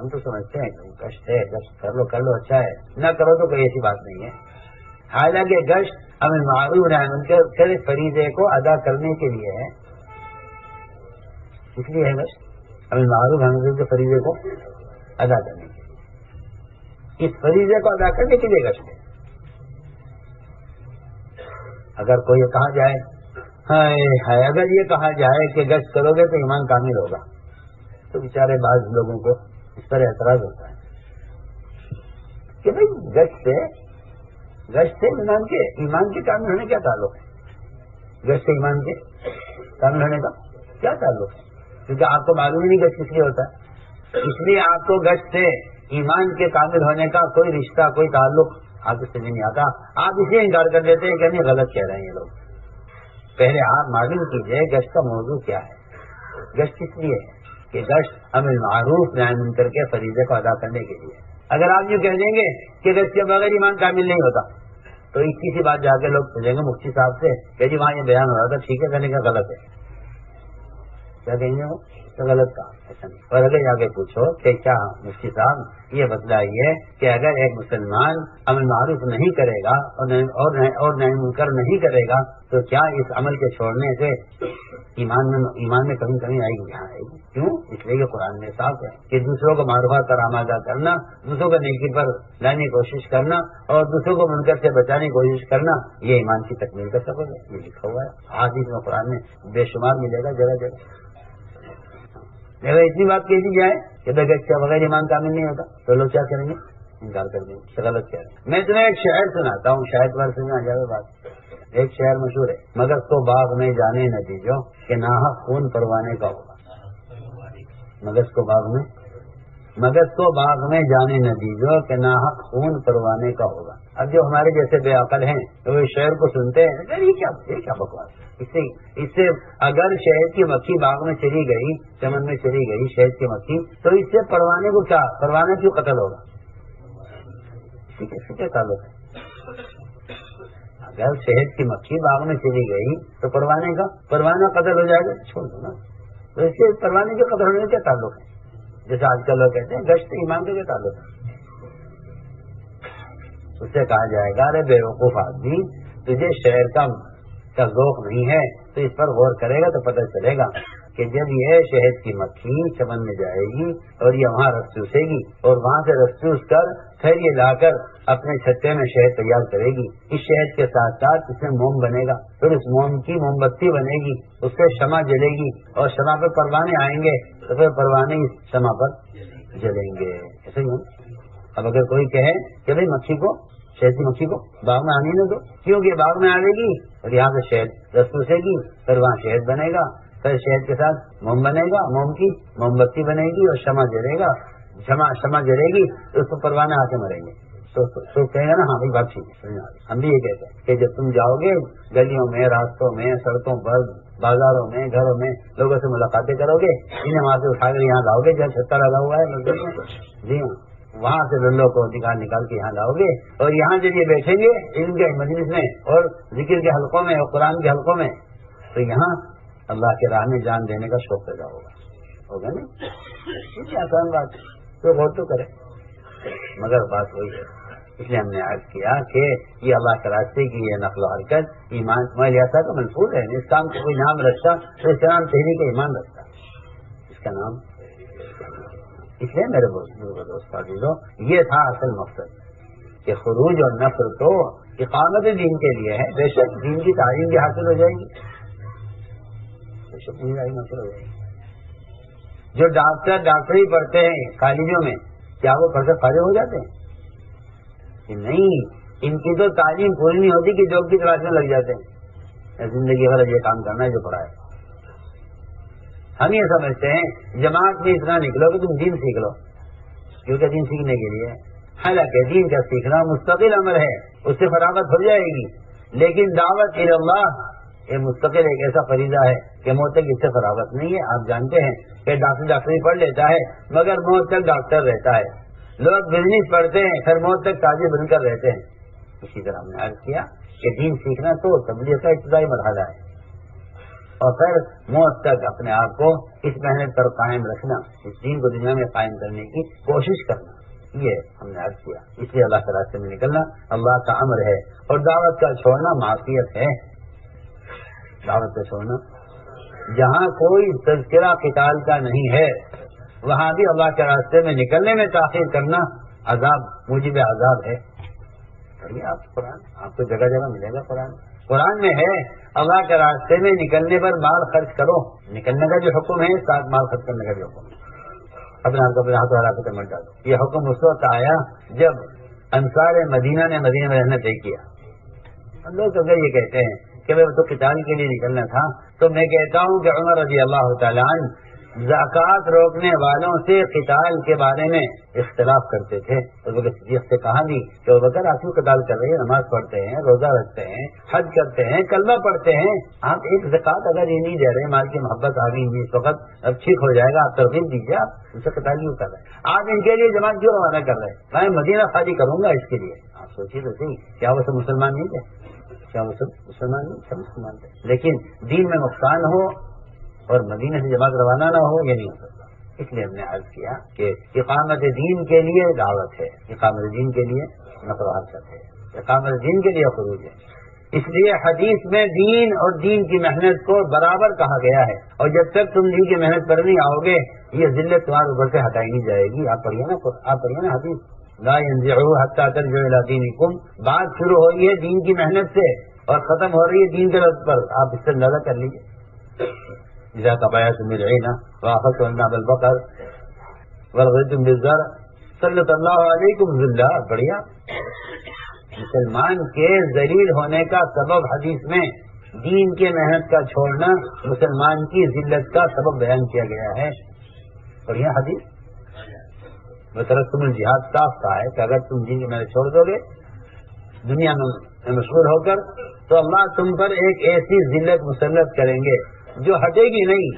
تو سمجھتے ہیں کہ گشت ہے، گشت کر لو اچھا ہے، نہ کرو تو کوئی ایسی بات نہیں ہے۔ حالانکہ گشت امر معروف نہی منکر کے فریضے کو ادا کرنے کے لیے ہے، اس لیے ہے گشت، امر معروف نہی منکر کے فریضے کو ادا کرنے کے لیے، اس فریضے کو ادا کرنے کے لیے گشت ہے۔ اگر کوئی کہا جائے اگر یہ کہا جائے کہ گشت کرو گے تو ایمان کامل ہوگا، تو بیچارے بعض لوگوں کو اس پر اعتراض ہوتا ہے کہ بھائی گشت سے ایمان کے کامل ہونے کیا تعلق ہے؟ گشت سے ایمان کے کامل ہونے کا کیا تعلق ہے؟ کیونکہ آپ کو معلوم ہی نہیں گشت کس لیے ہوتا ہے، اس لیے آپ کو گشت سے ایمان کے کامل ہونے کا کوئی رشتہ، کوئی تعلق آپ سے نہیں آتا، آپ اس لیے انکار کر دیتے ہیں کہ نہیں غلط کہہ رہے ہیں یہ لوگ۔ پہلے آپ معلوم کیجئے گشت کا موضوع کیا ہے، گشت کس لیے ہے کہ گشت امر معروف نہی منکر کے فریضے کو ادا کرنے کے لیے۔ اگر آپ یہ کہہ دیں گے کہ گشت کے بغیر ایمان کامل نہیں ہوتا تو اسی سی بات جا کے لوگ پوچھیں گے مفتی صاحب سے کہ جی وہاں یہ بیان ہو رہا تھا ٹھیک ہے، کہنے کا غلط ہے، کیا کہیں گے وہ تو غلط کہا ایسا نہیں۔ اور اگر جا کے پوچھو کہ کیا مفتی صاحب یہ بتلائیے کہ اگر ایک مسلمان امر معروف نہیں کرے گا اور نہی منکر نہیں کرے گا تو کیا اس عمل کے چھوڑنے سے ایمان میں کمی آئے گی؟ یہاں آئے گی۔ کیوں؟ اس لیے کہ قرآن میں صاف ہے کہ دوسروں کو معروفات پر آمادہ کرنا، دوسروں کو نیکی پر لانے کی کوشش کرنا اور دوسروں کو منکر سے بچانے کی کوشش کرنا یہ ایمان کی تکمیل کا سبب ہے، یہ لکھا ہوا ہے حدیث میں، قرآن میں بے شمار ملے گا جگہ جگہ۔ اگر اتنی بات کہہ دی جائے کہ گشت کے بغیر ایمان کامل نہیں ہوتا تو لوگ کیا کریں گے؟ انکار کر دیں گے، غلط کہہ رہے ہیں۔ میں تمہیں ایک شعر سناتا ہوں، شاید تمہارے سمجھ میں آ جائے بات۔ ایک شعر مشہور ہے، مگر تو باغ میں جانے نہ دیجو کہ ناحق خون پروانے کا ہوگا، مگر تو باغ میں جانے نہ دیجو کہ ناحق خون پروانے کا ہوگا۔ اب جو ہمارے جیسے بے عقل ہیں وہ اس شعر کو سنتے ہیں یہ کیا بکواس، اس سے اگر شہد کی مکھی باغ میں چلی گئی، چمن میں چلی گئی شہد کی مکھی، تو اس سے پروانے کو کیا، پروانہ کیوں قتل ہوگا؟ اس سے کیا تعلق ہے؟ اگر شہد کی مکھی باغ میں چلی گئی تو پروانہ قتل ہو جائے گا، چھوڑ دو نا، تو اس سے پروانے کے قتل ہونے کا کیا تعلق ہے؟ جیسے آج کل لوگ کہتے ہیں گشت ایمان کا کیا تعلق ہے؟ اس سے کہا جائے گا ارے بے وقوف آدمی، تجھے شہر کا ذوق نہیں ہے تو اس پر غور کرے گا تو پتہ چلے گا کہ جب یہ شہد کی مکھی چمن میں جائے گی اور یہ وہاں رس چوسے گی اور وہاں سے رس چوس کر پھر یہ لا کر اپنے چھتے میں شہد تیار کرے گی، اس شہد کے ساتھ ساتھ اس میں موم بنے گا، پھر اس موم کی موم بتی بنے گی، اس سے شمع جلے گی اور شمع پہ پروانے آئیں گے تو پھر پروانے اس شمع پر جلیں گے، ایسے ہی۔ اب اگر کوئی کہے کہ بھائی مکھی کو، شہد کی مکھی کو باغ میں آنے نہ دو، کیونکہ باغ میں آئے گی اور یہاں سے شہد رس چوسے گی، پھر وہاں شہد بنے گا، پھر شہد کے ساتھ موم بنے گا، موم کی موم بتی بنے گی اور شمع جلے گا، شمع جلے گی تو اس کو پروانے آ کے مریں گے، تو کہے گا نا ہاں بھائی بات ٹھیک ہے۔ ہم بھی یہ کہتے ہیں کہ جب تم جاؤ گے گلیوں میں، راستوں میں، سڑکوں پر، بازاروں میں، گھروں میں لوگوں سے ملاقاتیں کرو گے، انہیں وہاں سے اٹھا کر یہاں لاؤ گے جہاں چھتا لگا ہوا ہے مسجد میں، جی ہاں، وہاں سے للوں کو نکال کے یہاں لاؤ گے اور یہاں جب یہ بیٹھیں گے علم کے مجلس میں اور ذکر کے حلقوں میں اور قرآن کے حلقوں میں، تو یہاں اللہ کے راہ میں جان دینے کا شوق پیدا ہوگا نا، یہ آسان بات ہے، تو غور تو کرے، مگر بات وہی ہے۔ اس لیے ہم نے عرض کیا کہ یہ اللہ کے راستے کی یہ نقل و حرکت ایمان مالیاسا کا منصور ہے، اس کام کو کوئی نام رکھتا تو اس کا نام تحریک ایمان رکھتا، اس کا نام۔ اس لیے میرے دوست عزیزو، یہ تھا اصل مقصد کہ خروج اور نفر تو اقامت دین کے لیے ہے، بے شک دین کی تعلیم بھی حاصل ہو جائے گی، بے شک دین کی تعلیم حاصل ہو جائے گی۔ جو ڈاکٹری پڑھتے ہیں کالجوں میں، کیا وہ پڑھ کر فارغ ہو جاتے ہیں؟ نہیں، ان کی تو تعلیم پوری نہیں ہوتی کہ جاب کی تلاش میں لگ جاتے ہیں، زندگی بھر یہ کام کرنا ہے جو پڑھا ہے۔ ہم یہ سمجھتے ہیں جماعت میں اتنا نکلو کہ تم دین سیکھ لو، کیونکہ دین سیکھنے کے لیے، حالانکہ دین کا سیکھنا مستقل عمل ہے، اس سے فراغت ہو جائے گی، لیکن دعوت اللہ یہ مستقل ایک ایسا فریضہ ہے کہ موت تک اس سے فراغت نہیں ہے۔ آپ جانتے ہیں کہ ڈاکٹری پڑھ لیتا ہے مگر موت تک ڈاکٹر رہتا ہے، لوگ بزنس پڑھتے ہیں پھر موت تک تاجر بن کر رہتے ہیں. اسی طرح ہم نے عرض کیا کہ دین سیکھنا تو تبلیغ کا ابتدائی مرحلہ ہے اور پھر موت تک اپنے آپ کو اس محنت پر قائم رکھنا, اس دین کو دنیا میں قائم کرنے کی کوشش کرنا, یہ ہم نے عرض کیا. اس لیے اللہ کے راستے میں نکلنا اللہ کا امر ہے اور دعوت کا چھوڑنا معصیت ہے. دعوت کا چھوڑنا, جہاں کوئی تذکرہ قتال کا نہیں ہے وہاں بھی اللہ کے راستے میں نکلنے میں تاخیر کرنا عذاب, موجب عذاب ہے. پڑھیے آپ قرآن, آپ کو جگہ جگہ ملے گا قرآن میں ہے اللہ کے راستے میں نکلنے پر مال خرچ کرو. نکلنے کا جو حکم ہے ساتھ مال خرچ کرنے کا بھی حکم ہے. اپنے آپ کو اپنے ہاتھوں ہرا کر مٹ ڈالو. یہ حکم اس وقت آیا جب انصار مدینہ نے مدینہ میں رہنا طے کیا. لوگ اگر یہ کہتے ہیں کہ میں تو قتال کے لیے نکلنا تھا, تو میں کہتا ہوں کہ عمر رضی اللہ تعالیٰ عنہ زکوٰۃ روکنے والوں سے قتال کے بارے میں اختلاف کرتے تھے. ابوبکر صدیق سے کہا بھی کہ ابوبکر آپ کیوں قتال کر رہے ہیں, نماز پڑھتے ہیں, روزہ رکھتے ہیں, حج کرتے ہیں, کلمہ پڑھتے ہیں, آپ ایک زکوٰۃ اگر یہ نہیں دے رہے, مال کی محبت آ گئی اس وقت, اب ٹھیک ہو جائے گا, آپ ترغیب دیجیے, آپ ان سے قتال کیوں کر رہے ہیں, آپ ان کے لیے جماعت کیوں روانہ کر رہے ہیں, میں مدینہ خالی کروں گا اس کے لیے. آپ سوچیے تو صحیح, کیا وہ سب مسلمان نہیں تھے, کیا وہ سب مسلمان نہیں, سب مسلمان تھے, لیکن دین میں نقصان ہو اور مدینہ سے جماعت روانہ نہ ہو, یہ نہیں ہو سکتا. اس لیے ہم نے عرض کیا کہ اقامت دین کے لیے دعوت ہے, اقامت دین کے لیے نفر و حرکت ہے, اقامت دین کے لیے خروج ہے. اس لیے حدیث میں دین اور دین کی محنت کو برابر کہا گیا ہے, اور جب تک تم دین کی محنت پر نہیں آؤ گے یہ ذلت تمہارے اوپر سے ہٹائی نہیں جائے گی. آپ پڑھیے نا حدیث, لا ينزعوا حتى ترجعوا الى دينكم. بات شروع ہو رہی ہے دین کی محنت سے اور ختم ہو رہی ہے دین کے رد پر. آپ اس سے اندازہ کر لیجیے. اذا تبايعتم بالعين واخذتم اعناب البقر ورضيتم بالزرع سلط الله عليكم ذلا. بڑھیا, مسلمان کے ذلیل ہونے کا سبب حدیث میں دین کے محنت کا چھوڑنا مسلمان کی ذلت کا سبب بیان کیا گیا ہے. بڑھیا حدیث. تم الجہاد صاف کہا ہے کہ اگر تم دین کی محنت چھوڑ دو گے دنیا میں مشغول ہو کر, تو اللہ تم پر ایک ایسی ذلت مسلط کریں گے جو ہٹے گی نہیں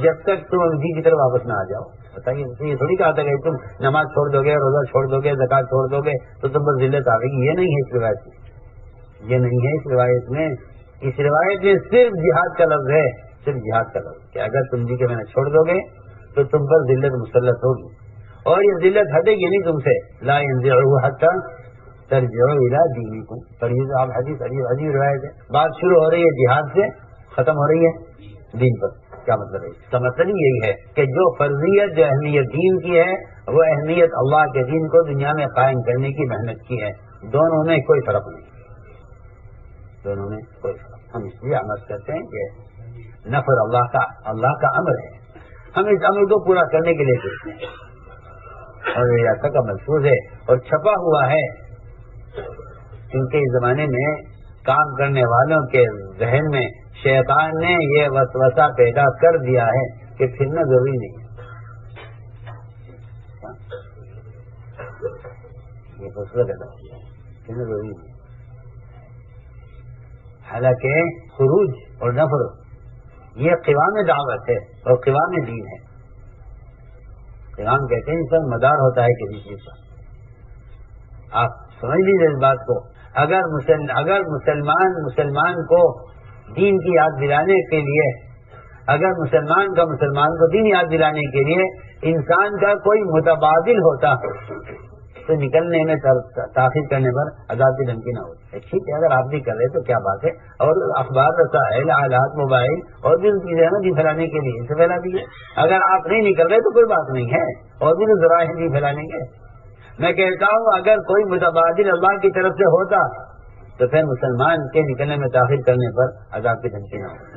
جب تک تم دین کی طرف واپس نہ آ جاؤ. بتائیے, یہ تھوڑی کہا تھا کہ تم نماز چھوڑ دو گے, روزہ چھوڑ دو گے, زکات چھوڑ دو گے تو تم پر ذلت آ گی. یہ نہیں ہے اس روایت میں, یہ نہیں ہے اس روایت میں. اس روایت میں صرف جہاد کا لفظ ہے, صرف جہاد کا لفظ, کہ اگر تم دین کی محنت چھوڑ دو گے تو تم پر ذلت مسلط ہوگی اور یہ ذلت ہٹے گی نہیں تم سے. لا ينزعوا حتى ترجعوا الى دينكم. پر یہ آپ حدیث عجیب روایت ہے. بات شروع ہو رہی ہے جہاد سے, ختم ہو رہی ہے دین پر. کیا مطلب ہے اس کا؟ مطلب یہی ہے کہ جو فرضیت, جو اہمیت دین کی ہے وہ اہمیت اللہ کے دین کو دنیا میں قائم کرنے کی محنت کی ہے. دونوں میں کوئی فرق نہیں, دونوں میں کوئی فرق. ہم اس لیے عمل کرتے ہیں کہ نفر اللہ کا امر ہے, ہم اس امر کو پورا کرنے کے لیے کرتے ہیں اور ریاست کا محفوظ ہے اور چھپا ہوا ہے, کیونکہ اس زمانے میں کام کرنے والوں کے ذہن میں شیطان نے یہ وسوسہ پیدا کر دیا ہے کہ پھرنا ضروری نہیں ہے. یہ وسوسہ پیدا کیا پھرنا ضروری نہیں. حالانکہ خروج اور نفر یہ قوام دعوت ہے اور قوام دین ہے. قوام کہتے ہیں اس پر مدار ہوتا ہے کسی چیز پر. آپ سمجھ لیجیے اس بات کو. اگر مسلمان کو دین کی یاد دلانے کے لیے, اگر مسلمان کو دین یاد دلانے کے لیے انسان کا کوئی متبادل ہوتا تو نکلنے میں تاخیر کرنے پر عذاب کی دھمکی نہ ہوتی. ٹھیک ہے, اگر آپ بھی کر رہے تو کیا بات ہے. اور اخبار, رسائل, آلات, موبائل اور بھی چیزیں ہیں نا دین پھیلانے کے لیے, اسے پھیلا دیجیے. اگر آپ نہیں نکل رہے تو کوئی بات نہیں ہے, اور بھی تو ذرائع دین پھیلانے کے. میں کہتا ہوں اگر کوئی متبادل اللہ کی طرف سے ہوتا تو پھر مسلمان کے نکلنے میں تاخیر کرنے پر عذاب کی دھمکی نہ ہوتی.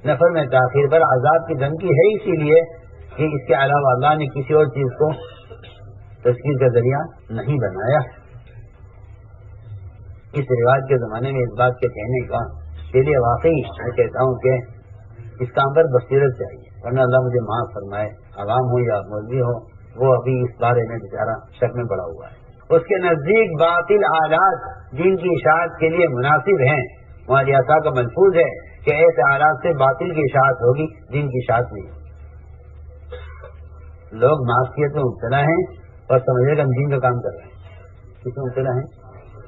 نفر میں تاخیر پر عذاب کی دھمکی ہے, اسی لیے کہ اس کے علاوہ اللہ نے کسی اور چیز کو تذکیر کا ذریعہ نہیں بنایا. اس رواج کے زمانے میں اس بات کے کہنے کا کے لیے واقعی میں کہتا ہوں کہ اس کام پر بصیرت چاہیے, ورنہ اللہ مجھے معاف فرمائے, عوام ہو یا مولوی ہو وہ ابھی اس بارے میں بیچارہ شک میں پڑا ہوا ہے. اس کے نزدیک باطل آلات دین کی اشاعت کے لیے مناسب ہیں. وہاں ریاست کا محفوظ ہے کہ ایسے آلات سے باطل کی اشاعت ہوگی, دین کی اشاعت نہیں. لوگ معصیت میں مبتلا ہیں اور سمجھے گا دین کا کام کر رہے ہیں. کس میں مبتلا ہیں؟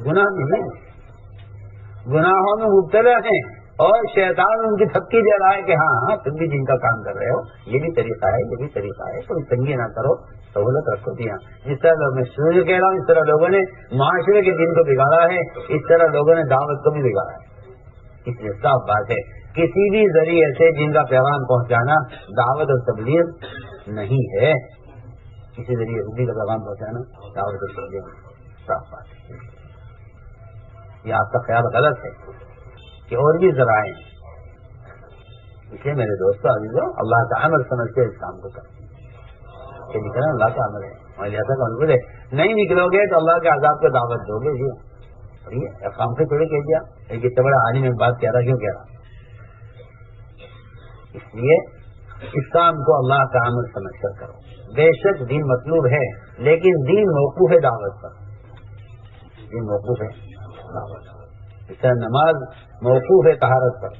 گناہ میں ہیں، گناہوں میں مبتلا ہیں اور شیطان ان کی تھپکی دے رہا ہے کہ ہاں تم بھی دین کا کام کر رہے ہو، یہ بھی طریقہ ہے، یہ بھی طریقہ ہے، تم تنگی نہ کرو، سہولت رکھو دیا. جس طرح لوگ، میں شروع کہہ رہا ہوں، اس طرح لوگوں نے معاشرے کے دین کو بگاڑا ہے، اس طرح لوگوں نے دعوت کو بھی بگاڑا ہے. اس لیے صاف بات ہے، کسی بھی ذریعے سے جن کا پیغام پہنچانا دعوت اور تبلیغ نہیں ہے. کسی ذریعے سے جن کا پیغام پہنچانا دعوت اور تبلیغ صاف بات ہے. یہ آپ کا خیال غلط ہے کہ اور بھی ذرائع ہیں. اس لیے میرے دوستوں عزیزوں، اللہ کا عمل سمجھ کے اس کام کو کریں. کہ نکلنا اللہ کا عمل ہے، ہمارے جیسا کا عمل ہے. نہیں نکلو گے تو اللہ کے عذاب کو دعوت دو گے. جی کام سے تھوڑے کہہ دیا ایک اتنا بڑا عالم میں بات کہہ رہا، کیوں کہہ رہا؟ اس لیے اس کام کو اللہ کا عمل سمجھ کر کرو. بے شک دین مطلوب ہے، لیکن دین موقوف ہے دعوت پر. دین موقوف ہے دعوت پر. اس طرح نماز موقوف ہے طہارت پر،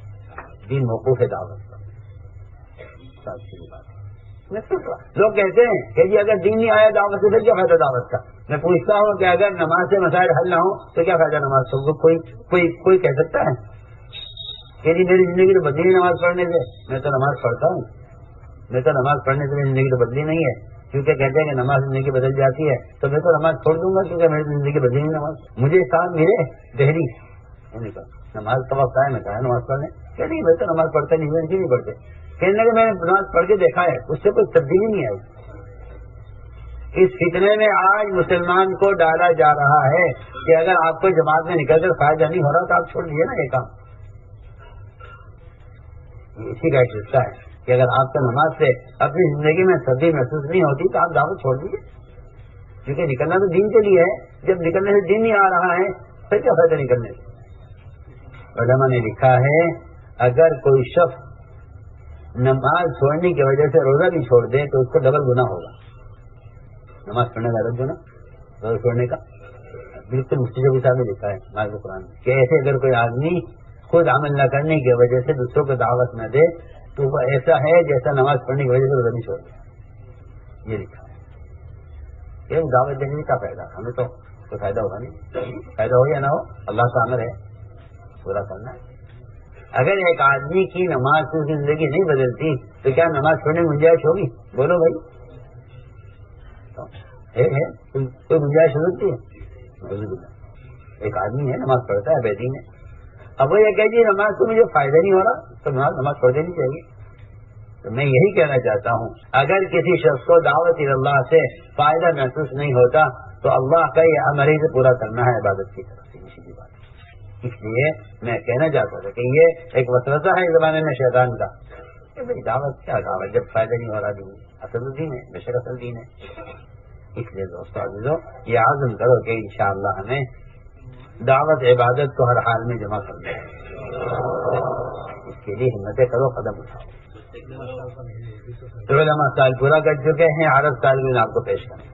دین موقوف ہے دعوت پر. لوگ کہتے ہیں کہ جی اگر دین نہیں آیا دعوت سے کیا فائدہ دعوت کا؟ میں پوچھتا ہوں کہ اگر نماز سے مسائل حل نہ ہو تو کیا فائدہ نماز سے؟ کوئی کہہ سکتا ہے کہ جی میری زندگی تو بدلی نماز پڑھنے سے؟ میں تو نماز پڑھتا ہوں، میں تو نماز پڑھنے سے میری زندگی تو بدلی نہیں ہے. کیونکہ کہتے ہیں کہ نماز زندگی بدل جاتی ہے، تو میں تو نماز چھوڑ دوں گا کیونکہ میری زندگی بدلی نہیں نماز. مجھے ساتھ ملے دہلی نماز کا وقت آئے، میں کہا نماز پڑھنے کہ نہیں میں تو نماز پڑھتا نہیں، میں نہیں پڑھتے. کہنے کہ میں نے نماز پڑھ کے دیکھا ہے، اس سے کوئی تبدیلی نہیں آئی. اس فتنے میں آج مسلمان کو ڈالا جا رہا ہے کہ اگر آپ کو جماعت میں نکل کر فائدہ نہیں ہو رہا تو آپ چھوڑ دیجیے نا یہ کام. اسی کا ایک حصہ ہے کہ اگر آپ کو نماز سے اپنی زندگی میں سردی محسوس نہیں ہوتی تو آپ دعوت چھوڑ دیجیے. کیونکہ نکلنا تو دین کے لیے ہے، جب نکلنے سے دین نہیں آ رہا ہے پھر کیا فائدہ نکلنے سے؟ علماء نے لکھا ہے اگر کوئی شخص نماز چھوڑنے کی وجہ سے روزہ بھی چھوڑ دے تو اس کو ڈبل گناہ ہوگا. نماز پڑھنے کا الگ گناہ، روزہ چھوڑنے کا. بالکل مفتی شفیع صاحب نے لکھا ہے ماضی قرآن میں کہ ایسے اگر کوئی آدمی خود عمل نہ کرنے کی وجہ سے دوسروں کو دعوت نہ دے تو وہ ایسا ہے جیسا نماز پڑھنے کی وجہ سے روزہ نہیں چھوڑ دے. یہ لکھا ہے. یہ دعوت دینے کا فائدہ، ہمیں تو کوئی فائدہ ہوگا نہیں. فائدہ ہو یا نہ ہو اللہ کا امر ہے، پورا کرنا ہے. اگر ایک آدمی کی نماز سے اس کی زندگی نہیں بدلتی تو کیا نماز پڑھنے میں گنجائش ہوگی؟ بولو بھائی، کوئی گنجائش ہو سکتی ہے؟ ایک آدمی ہے نماز پڑھتا ہے بیدی میں، اب وہ یہ کہ جی نماز سے مجھے فائدہ نہیں ہو رہا تو نماز پڑھ دینی چاہیے. تو میں یہی کہنا چاہتا ہوں اگر کسی شخص کو دعوت اللہ سے فائدہ محسوس نہیں ہوتا تو اللہ کا یہ امر ہی سے پورا کرنا ہے عبادت کی طرف سے. سیدھی بات. اس لیے میں کہنا چاہتا تھا کہ یہ ایک وسوسہ ہے اس زمانے میں شیطان کا کہ بھائی دعوت کیا دعوت جب فائدہ نہیں ہو رہا دین. اصل دین ہے، بے شک اصل دین ہے. اس لیے دوستو عزیزو یہ عزم کرو کہ انشاءاللہ ہمیں دعوت عبادت کو ہر حال میں جمع کرنا ہے. اس کے لیے ہمتیں کرو، قدم اٹھاؤ. علماء سال پورا کر چکے ہیں، عرب سال میں آپ کو پیش کریں.